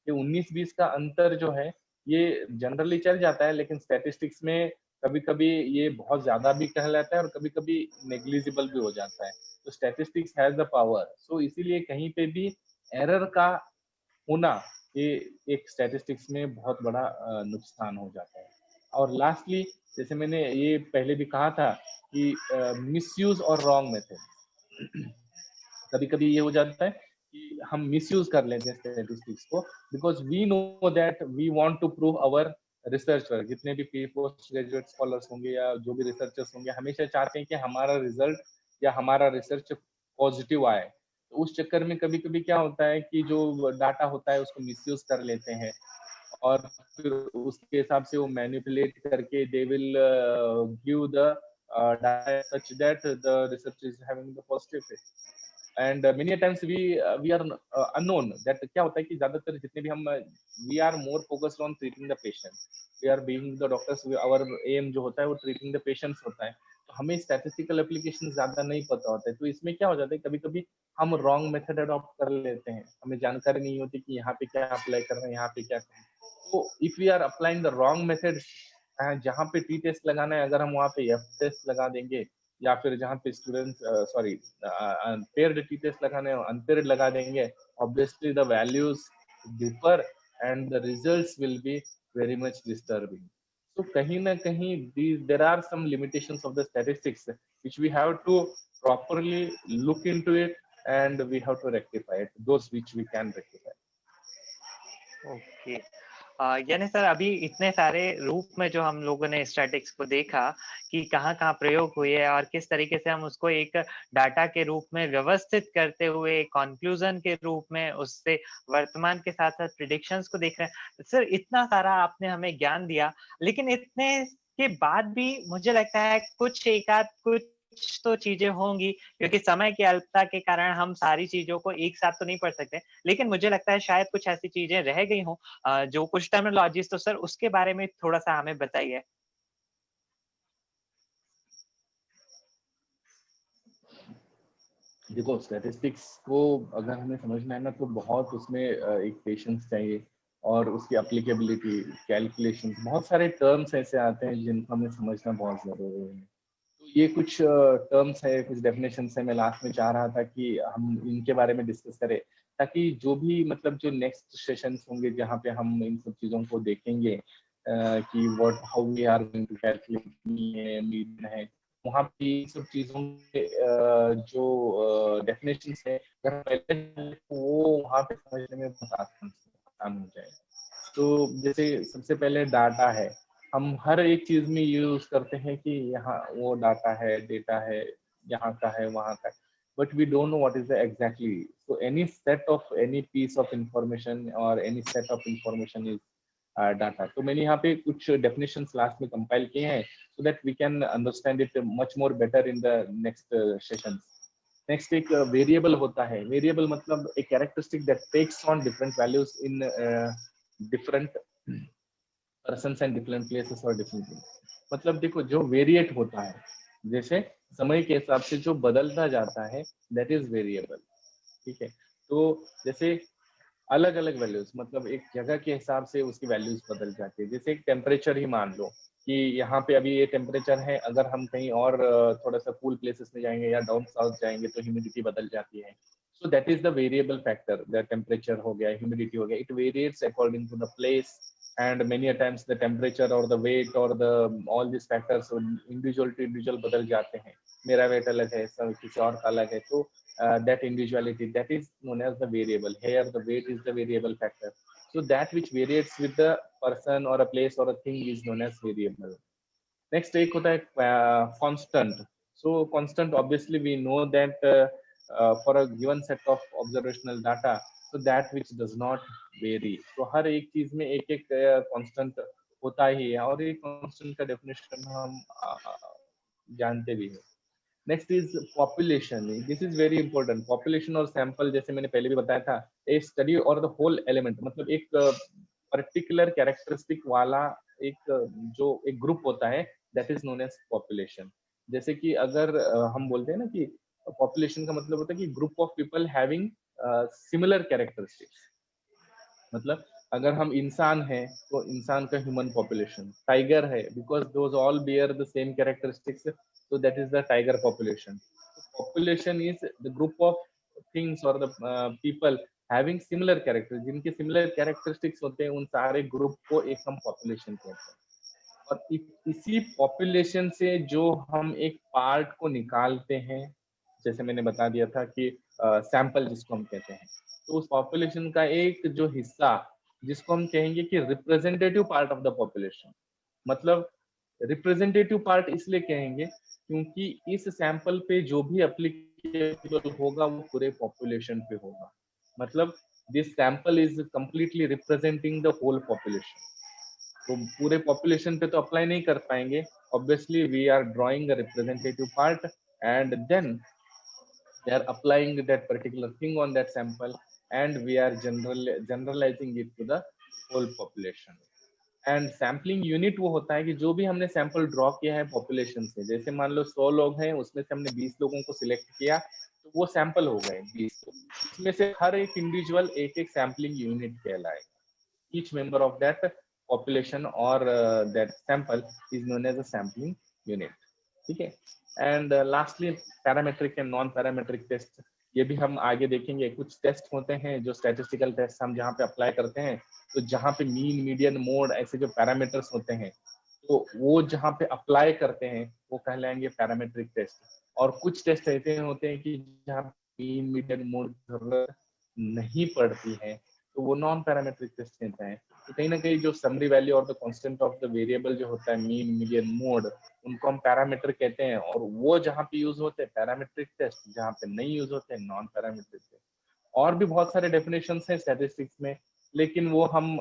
S3: ये 19-20 का अंतर जो है ये जनरली चल जाता है, लेकिन स्टैटिस्टिक्स में कभी कभी ये बहुत ज्यादा भी कहलाता है और कभी कभी नेग्लिजिबल भी हो जाता है। तो स्टैटिस्टिक्स हैज द पावर, सो इसीलिए कहीं पे भी एरर का होना ये एक स्टैटिस्टिक्स में बहुत बड़ा नुकसान हो जाता है। और लास्टली, जैसे मैंने ये पहले भी कहा था कि मिसयूज और रॉन्ग मेथड, कभी कभी ये हो जाता है कि हम मिसयूज कर लेते हैं स्टैटिस्टिक्स को, because we know that we want to prove our research work. जितने भी पोस्ट ग्रेजुएट स्कॉलर्स होंगे या जो भी रिसर्चर्स होंगे, हमेशा चाहते हैं कि हमारा रिजल्ट या हमारा रिसर्च पॉजिटिव आए। तो उस चक्कर में कभी कभी क्या होता है कि जो डाटा होता है उसको मिसयूज कर लेते हैं, और फिर उसके हिसाब से वो मैनिपुलेट करके they will give the data such that the research is having the positive effect. And many times we are unknown that क्या होता है कि ज्यादातर जितने भी हम we are more focused on treating the patient, we are being the doctors, our aim जो होता है वो treating the patients होता है, तो हमें statistical application ज्यादा नहीं पता होता है, तो इसमें क्या हो जाता है कभी कभी हम wrong method adopt कर लेते हैं, हमें जानकारी नहीं होती कि यहाँ पे क्या अप्लाई करना है, यहाँ पे क्या करना है, तो if we are applying the wrong methods, जहाँ पे टी टेस्ट लगाना है अगर हम वहाँ पे एफ टेस्ट लगा देंगे, या फिर जहाँ पे students sorry paired t test लगाने अनपेयर्ड लगा देंगे, obviously the values differ and the results will be very much disturbing. तो कहीं ना कहीं there are some limitations of the statistics which we have to properly look into it and we have to rectify it, those which we can rectify.
S4: Okay यानी sir अभी इतने सारे रूप में जो हम लोगों ने स्टैटिक्स को देखा कि कहाँ कहाँ प्रयोग हुए हैं और किस तरीके से हम उसको एक डाटा के रूप में व्यवस्थित करते हुए कंक्लूजन के रूप में उससे वर्तमान के साथ साथ प्रिडिक्शंस को देख रहे हैं. सर इतना सारा आपने हमें ज्ञान दिया, लेकिन इतने के बाद भी मुझे लगता है कुछ तो चीजें होंगी, क्योंकि समय की अल्पता के कारण हम सारी चीजों को एक साथ तो नहीं पढ़ सकते, लेकिन मुझे लगता है शायद कुछ ऐसी चीजें रह गई हों जो कुछ टर्मिनोलॉजीज, तो सर उसके बारे में थोड़ा सा हमें बताइए.
S3: देखो स्टैटिस्टिक्स को अगर हमें समझना है ना तो बहुत उसमें एक पेशेंस चाहिए और उसकी एप्लीकेबिलिटी, कैलकुलेशन, बहुत सारे टर्म्स ऐसे आते हैं जिनको हमें समझना बहुत जरूरी है. तो ये कुछ टर्म्स है, कुछ डेफिनेशंस है, मैं लास्ट में चाह रहा था कि हम इनके बारे में डिस्कस करें, ताकि जो भी मतलब जो नेक्स्ट सेशंस होंगे जहाँ पे हम इन सब चीज़ों को देखेंगे कि what how we are going to calculate mean है, वहाँ पे इन सब चीज़ों के जो डेफिनेशंस है अगर पहले वो वहाँ पे समझने में बहुत आसान हो जाए. तो जैसे सबसे पहले डाटा है, हम हर एक चीज में यूज करते हैं कि यहाँ वो डाटा है, डेटा है, यहाँ का है, वहाँ का है, but we don't know what is the exactly. So any set of any piece of information और any set of information is data. तो मैंने यहाँ पे कुछ डेफिनेशंस लास्ट में कंपाइल किए हैं so that we can understand it much more better in the next sessions. Next एक वेरिएबल होता है. वेरिएबल मतलब एक characteristic that takes on different values in different persons and different places or different things. मतलब देखो जो variate होता है, जैसे समय के हिसाब से जो बदलता जाता है, दैट इज वेरिएबल. ठीक है, तो जैसे अलग अलग वैल्यूज, मतलब एक जगह के हिसाब से उसकी वैल्यूज बदल जाती है. जैसे एक टेम्परेचर ही मान लो कि यहाँ पे अभी ये टेम्परेचर है, अगर हम कहीं और थोड़ा सा कूल प्लेसेस में जाएंगे या डाउन साउथ जाएंगे तो ह्यूमिडिटी बदल जाती है. So that is the variable factor. The temperature हो गया, humidity हो गया. It varies according to the place, and many a times the temperature or the weight or the all these factors individual to individual बदल जाते हैं. मेरा weight अलग है, सब किसी और का अलग है. तो that individuality, that is known as the variable. Here the weight is the variable factor. So that which varies with the person or a place or a thing is known as variable. Next एक होता है constant. So constant obviously we know that for a given set of observational data, so that which does not vary. तो हर एक चीज में एक एक constant होता ही है, और ये constant का definition हम जानते भी हैं. Next is population. This is very important. Population और सैंपल, जैसे मैंने पहले भी बताया था, ए स्टडी और द होल एलिमेंट, मतलब एक पर्टिकुलर कैरेक्टरिस्टिक वाला एक जो एक ग्रुप होता है, that is known as population. जैसे कि अगर हम बोलते हैं ना कि पॉपुलेशन का मतलब होता है कि group of people having similar characteristics. मतलब अगर हम इंसान हैं तो इंसान का ह्यूमन पॉपुलेशन. टाइगर है because those all bear the same characteristics, so that is the tiger population. Population is the group of things or the people having similar characters, जिनके similar characteristics होते हैं, उन सारे ग्रुप को एक हम population कहते हैं. और इसी पॉपुलेशन से जो हम एक पार्ट को निकालते हैं, जैसे मैंने बता दिया था कि सैंपल जिसको हम कहते हैं, तो उस पॉपुलेशन का एक जो हिस्सा जिसको हम कहेंगे कि representative part of the population. मतलब रिप्रेजेंटेटिव पार्ट इसलिए कहेंगे क्योंकि इस सैंपल पे जो भी एप्लीकेबल होगा वो पूरे पॉपुलेशन पे होगा. मतलब this sample is completely representing the whole population. तो पूरे population पे तो apply नहीं कर पाएंगे. Obviously, we are drawing a representative part, and then they are applying that particular thing on that sample, and we are generalizing it to the whole population. And sampling unit वो होता है कि जो भी हमने सैंपल ड्रॉ किया है population से, जैसे मान लो 100 लोग हैं, उसमें से हमने 20 लोगों को सिलेक्ट किया, तो वो सैंपल हो गए 20. उसमें से हर एक इंडिविजुअल एक एक सैम्पलिंग यूनिट कहलाएगा. Each member of that population और that sample is known as a sampling unit. ठीक है. And lastly parametric and non parametric test, ये भी हम आगे देखेंगे. कुछ टेस्ट होते हैं जो स्टैटिस्टिकल टेस्ट हम जहाँ पे अप्लाई करते हैं, तो जहाँ पे मीन, मीडियन, मोड ऐसे जो पैरामीटर्स होते हैं, तो वो जहाँ पे अप्लाई करते हैं वो कहलाएंगे पैरामेट्रिक टेस्ट. और कुछ टेस्ट ऐसे होते हैं कि जहाँ मीन, मीडियन, मोड जरूरत नहीं पड़ती है, तो वो नॉन पैरामेट्रिक टेस्ट कहते हैं. तो कहीं ना कहीं जो समरी वैल्यू और the constant of the variable जो होता है, मीन, मीडियन, मोड, उनको हम पैरामीटर कहते हैं. और वो जहाँ पे यूज होते हैं पैरामेट्रिक टेस्ट, जहाँ पे नहीं यूज होते हैं नॉन पैरामेट्रिक टेस्ट. और भी बहुत सारे डेफिनेशंस हैं स्टैटिस्टिक्स में, लेकिन वो हम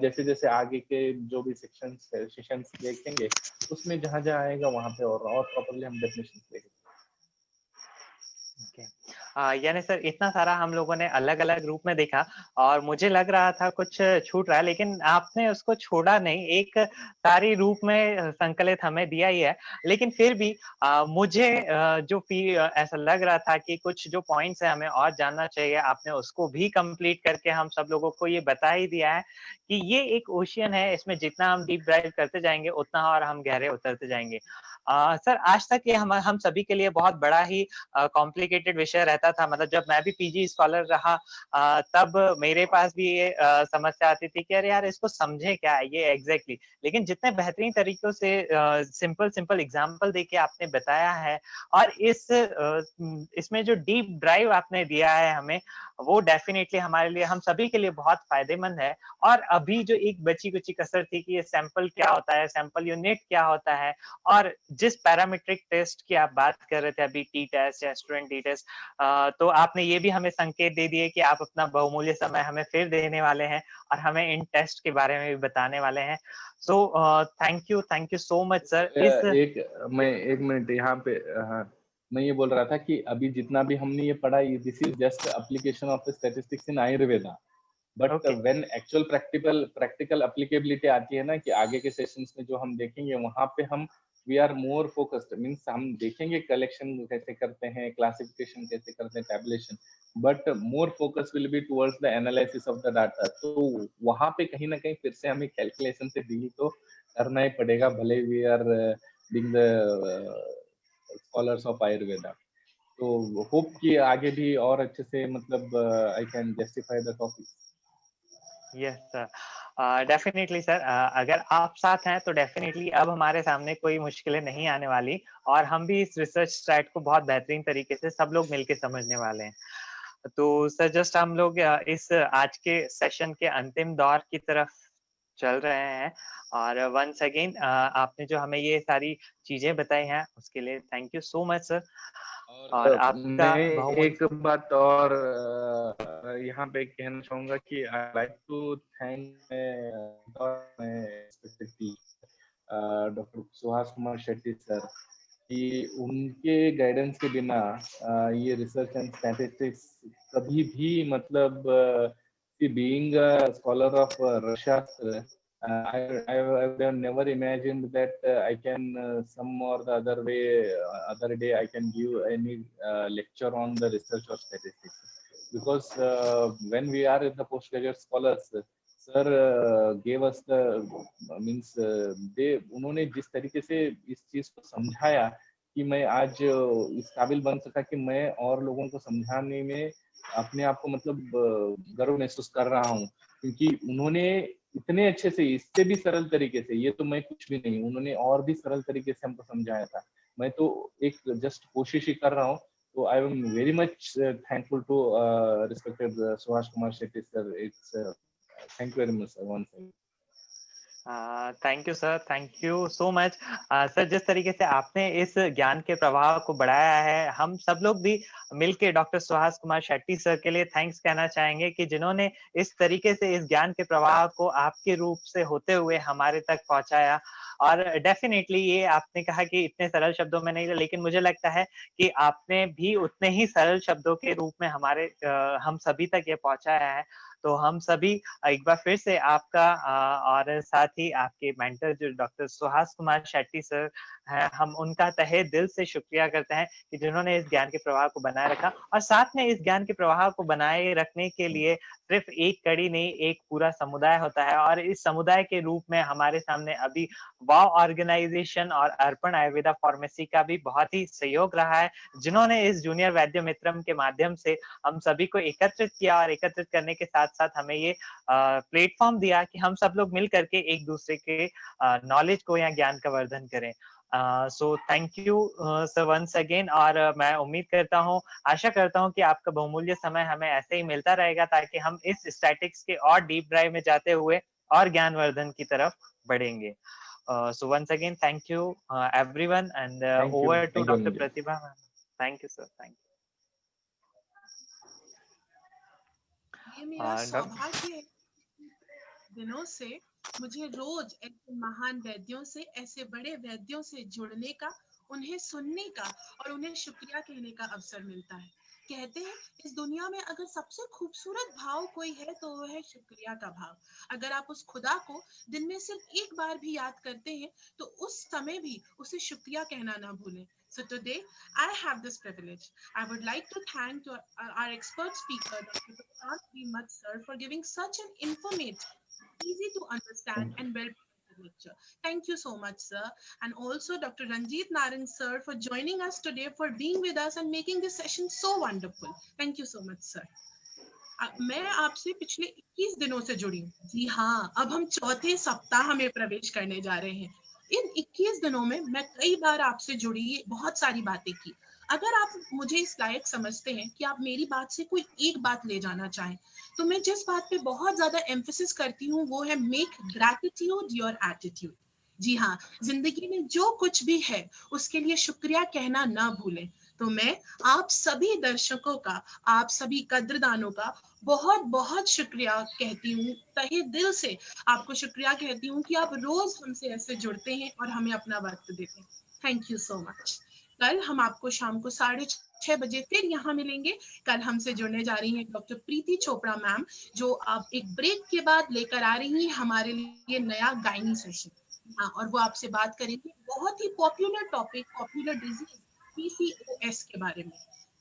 S3: जैसे जैसे आगे के जो भी सेशंस देखेंगे, उसमें जहाँ जहाँ आएगा वहाँ पे और प्रॉपर्ली हम डेफिनेशंस देखेंगे.
S4: यानी सर इतना सारा हम लोगों ने अलग अलग रूप में देखा, और मुझे लग रहा था कुछ छूट रहा है, लेकिन आपने उसको छोड़ा नहीं, एक सारी रूप में संकलित हमें दिया ही है. लेकिन फिर भी मुझे जो ऐसा लग रहा था कि कुछ जो पॉइंट्स है हमें और जानना चाहिए, आपने उसको भी कंप्लीट करके हम सब लोगों को ये बता ही दिया है कि ये एक ओशियन है, इसमें जितना हम डीप डाइव करते जाएंगे उतना और हम गहरे उतरते जाएंगे. सर आज तक ये हम सभी के लिए बहुत बड़ा ही कॉम्प्लिकेटेड विषय रहता था. मतलब जब मैं भी पीजी स्कॉलर रहा, तब मेरे पास भी ये समस्या आती थी कि अरे यार इसको समझे क्या है ये एग्जैक्टली. लेकिन जितने बेहतरीन तरीकों से सिंपल एग्जांपल देके आपने बताया है, और इसमें जो डीप ड्राइव आपने दिया है हमें, वो डेफिनेटली हमारे लिए, हम सभी के लिए बहुत फायदेमंद है. और अभी जो एक बची कुची कसर थी कि ये सैंपल क्या होता है, सैंपल यूनिट क्या होता है, और जिस पैरामीट्रिक टेस्ट की आप बात कर रहे थे अभी, टी टेस्ट या स्टूडेंट टी टेस्ट, तो आपने ये भी हमें संकेत दे दिए कि आप अपना बहुमूल्य समय हमें फिर देने वाले हैं और हमें इन टेस्ट के बारे में भी बताने वाले हैं. सो thank you so much sir.
S3: एक मिनट यहाँ पे, हाँ, मैं ये बोल रहा था कि अभी जितना भी हमने ये पढ़ा, this is just application of the statistics in Ayurveda. But when actual practical applicability आती है ना, कि आगे के सेशंस में जो हम देखेंगे, वहां पे हम we are more focused, means हम देखेंगे कलेक्शन कैसे करते हैं, क्लासिफिकेशन कैसे करते हैं, tabulation, but more focus will be towards the analysis of the data. तो वहां पे कहीं ना कहीं फिर से हमें कैलकुलेशन से डील तो करना ही पड़ेगा, भले we are being the scholars of Ayurveda. तो होप कि आगे भी और अच्छे से, मतलब I can justify the topic.
S4: Yes sir, definitely sir. अगर आप साथ हैं तो डेफिनेटली अब हमारे सामने कोई मुश्किलें नहीं आने वाली, और हम भी इस रिसर्च स्ट्रैट को बहुत बेहतरीन तरीके से सब लोग मिलकर समझने वाले हैं. तो सर जस्ट हम लोग इस आज के सेशन के अंतिम दौर की तरफ चल रहे हैं, और वंस अगेन आपने जो हमें ये सारी चीजें बताई हैं उसके लिए thank you so much sir. और आपका
S3: मैं एक बात और यहाँ पे कहना चाहूंगा कि I like to thank doctor Suhas Kumar Shetty sir, कि उनके गाइडेंस के बिना ये रिसर्च एंड स्टैटिस्टिक्स कभी भी, मतलब बीइंग अ स्कॉलर ऑफ अर्थशास्त्र, I would have never imagined that I can some or the other day I can give any lecture on the research of statistics, because when we are in the postgraduate scholars, sir gave us the means उन्होंने जिस तरीके से इस चीज को समझाया कि मैं आज इस काबिल बन सका कि मैं और लोगों को समझाने में अपने आप को, मतलब गर्व महसूस कर रहा हूँ, क्योंकि उन्होंने इतने अच्छे से, इससे भी सरल तरीके से, ये तो मैं कुछ भी नहीं, उन्होंने और भी सरल तरीके से हमको समझाया था. मैं तो एक जस्ट कोशिश ही कर रहा हूँ. तो I am very much thankful to respected Suhas Kumar Shetty sir. It's thank you very much sir once again.
S4: Thank you sir, thank you so much sir. जिस तरीके से आपने इस ज्ञान के प्रवाह को बढ़ाया है, हम सब लोग भी मिलके डॉक्टर सुहास कुमार शेट्टी सर के लिए थैंक्स कहना चाहेंगे कि जिन्होंने इस तरीके से इस ज्ञान के प्रवाह को आपके रूप से होते हुए हमारे तक पहुंचाया। और डेफिनेटली ये आपने कहा कि इतने सरल शब्दों में नहीं, लेकिन मुझे लगता है कि आपने भी उतने ही सरल शब्दों के रूप में हमारे हम सभी तक ये पहुंचाया है। तो हम सभी एक बार फिर से आपका और साथ ही आपके मेंटर जो डॉक्टर सुहास कुमार शेट्टी सर हैं, हम उनका तहे दिल से शुक्रिया करते हैं कि जिन्होंने इस ज्ञान के प्रवाह को बनाए रखा। और साथ में इस ज्ञान के प्रवाह को बनाए रखने के लिए सिर्फ एक कड़ी नहीं, एक पूरा समुदाय होता है। और इस समुदाय के रूप में हमारे सामने अभी वाव ऑर्गेनाइजेशन और अर्पण आयुर्वेदा फार्मेसी का भी बहुत ही सहयोग रहा है, जिन्होंने इस जूनियर वैद्य मित्रम के माध्यम से हम सभी को एकत्रित किया और एकत्रित करने के साथ साथ हमें ये प्लेटफॉर्म दिया कि हम सब लोग मिल करके एक दूसरे के नॉलेज को या ज्ञान का वर्धन करें। So thank you sir once again. और मैं उम्मीद करता हूँ, आशा करता हूँ कि आपका बहुमूल्य समय हमें ऐसे ही मिलता रहेगा, ताकि हम इस स्टैटिक्स के और डीप ड्राइव में जाते हुए और ज्ञानवर्धन की तरफ बढ़ेंगे। So once again, thank you everyone, and over to Dr. Pratibha. Thank you, sir. Thank you.
S1: ये मेरा सौभाग्य है, दिनों से मुझे रोज ऐसे महान वैद्यों से, ऐसे बड़े वैद्यों से जुड़ने का, उन्हें सुनने का और उन्हें शुक्रिया कहने का अवसर मिलता है। कहते हैं इस दुनिया में अगर सबसे खूबसूरत भाव कोई है तो वो है शुक्रिया का भाव। अगर आप उस खुदा को दिन में सिर्फ एक बार भी याद करते हैं तो उस समय भी उसे शुक्रिया कहना ना भूलें। So today I have this privilege. I would like to thank our expert speaker, Dr. Prashant B. Mutt sir, for giving such an informative, easy to understand and well-presented lecture. Thank you so much, sir. And also Dr. Ranjit Naran sir for joining us today, for being with us and making this session so wonderful. Thank you so much, sir. मैं आपसे पिछले 21 दिनों से जुड़ी हूँ। जी हाँ, अब हम चौथे सप्ताह में प्रवेश करने जा रहे हैं। इन 21 दिनों में मैं कई बार आपसे जुड़ी, बहुत सारी बातें की। अगर आप मुझे इस लायक समझते हैं कि आप मेरी बात से कोई एक बात ले जाना चाहें, तो मैं जिस बात पे बहुत ज्यादा एम्फेसिस करती हूँ वो है मेक ग्रैटिट्यूड योर एटीट्यूड। जी हाँ, जिंदगी में जो कुछ भी है उसके लिए शुक्रिया कहना ना भूलें। तो मैं आप सभी दर्शकों का, आप सभी कद्रदानों का बहुत बहुत शुक्रिया कहती हूँ, तहे दिल से आपको शुक्रिया कहती हूँ कि आप रोज हमसे ऐसे जुड़ते हैं और हमें अपना वक्त देते हैं। Thank you so much. कल हम आपको शाम को 6:30 बजे फिर यहाँ मिलेंगे। कल हमसे जुड़ने जा रही हैं डॉक्टर प्रीति चोपड़ा मैम, जो आप एक ब्रेक के बाद लेकर आ रही हैं हमारे लिए नया गायनी सेशन। हाँ, और वो आपसे बात करेंगे बहुत ही popular topic, popular disease PCOS के बारे में।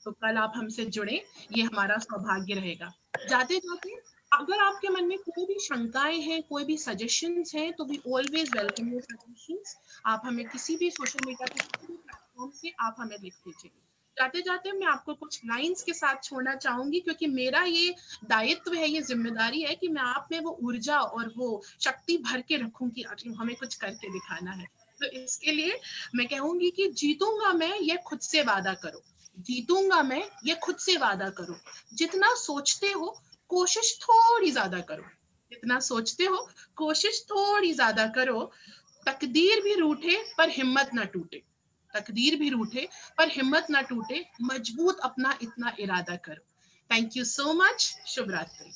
S1: तो कल आप हमसे जुड़े, ये हमारा सौभाग्य रहेगा। जाते जाते अगर आपके मन में कोई भी शंकाएं हैं, कोई भी सजेशंस हैं, तो we always welcome your suggestions. आप हमें किसी भी सोशल मीडिया के किसी भी प्लेटफॉर्म से आप हमें लिख दीजिए। जाते जाते मैं आपको कुछ लाइंस के साथ छोड़ना चाहूंगी, क्योंकि मेरा ये दायित्व है, ये जिम्मेदारी है कि मैं आप में वो ऊर्जा और वो शक्ति भर के रखूं कि हमें कुछ करके दिखाना है। तो इसके लिए मैं कहूंगी कि जीतूंगा मैं, ये खुद से वादा करो। जीतूंगा मैं, ये खुद से वादा करो। जितना सोचते हो कोशिश थोड़ी ज्यादा करो। जितना सोचते हो कोशिश थोड़ी ज्यादा करो। तकदीर भी रूठे पर हिम्मत ना टूटे। तकदीर भी रूठे पर हिम्मत ना टूटे। मजबूत अपना इतना इरादा करो। Thank you so much. शुभ रात्रि।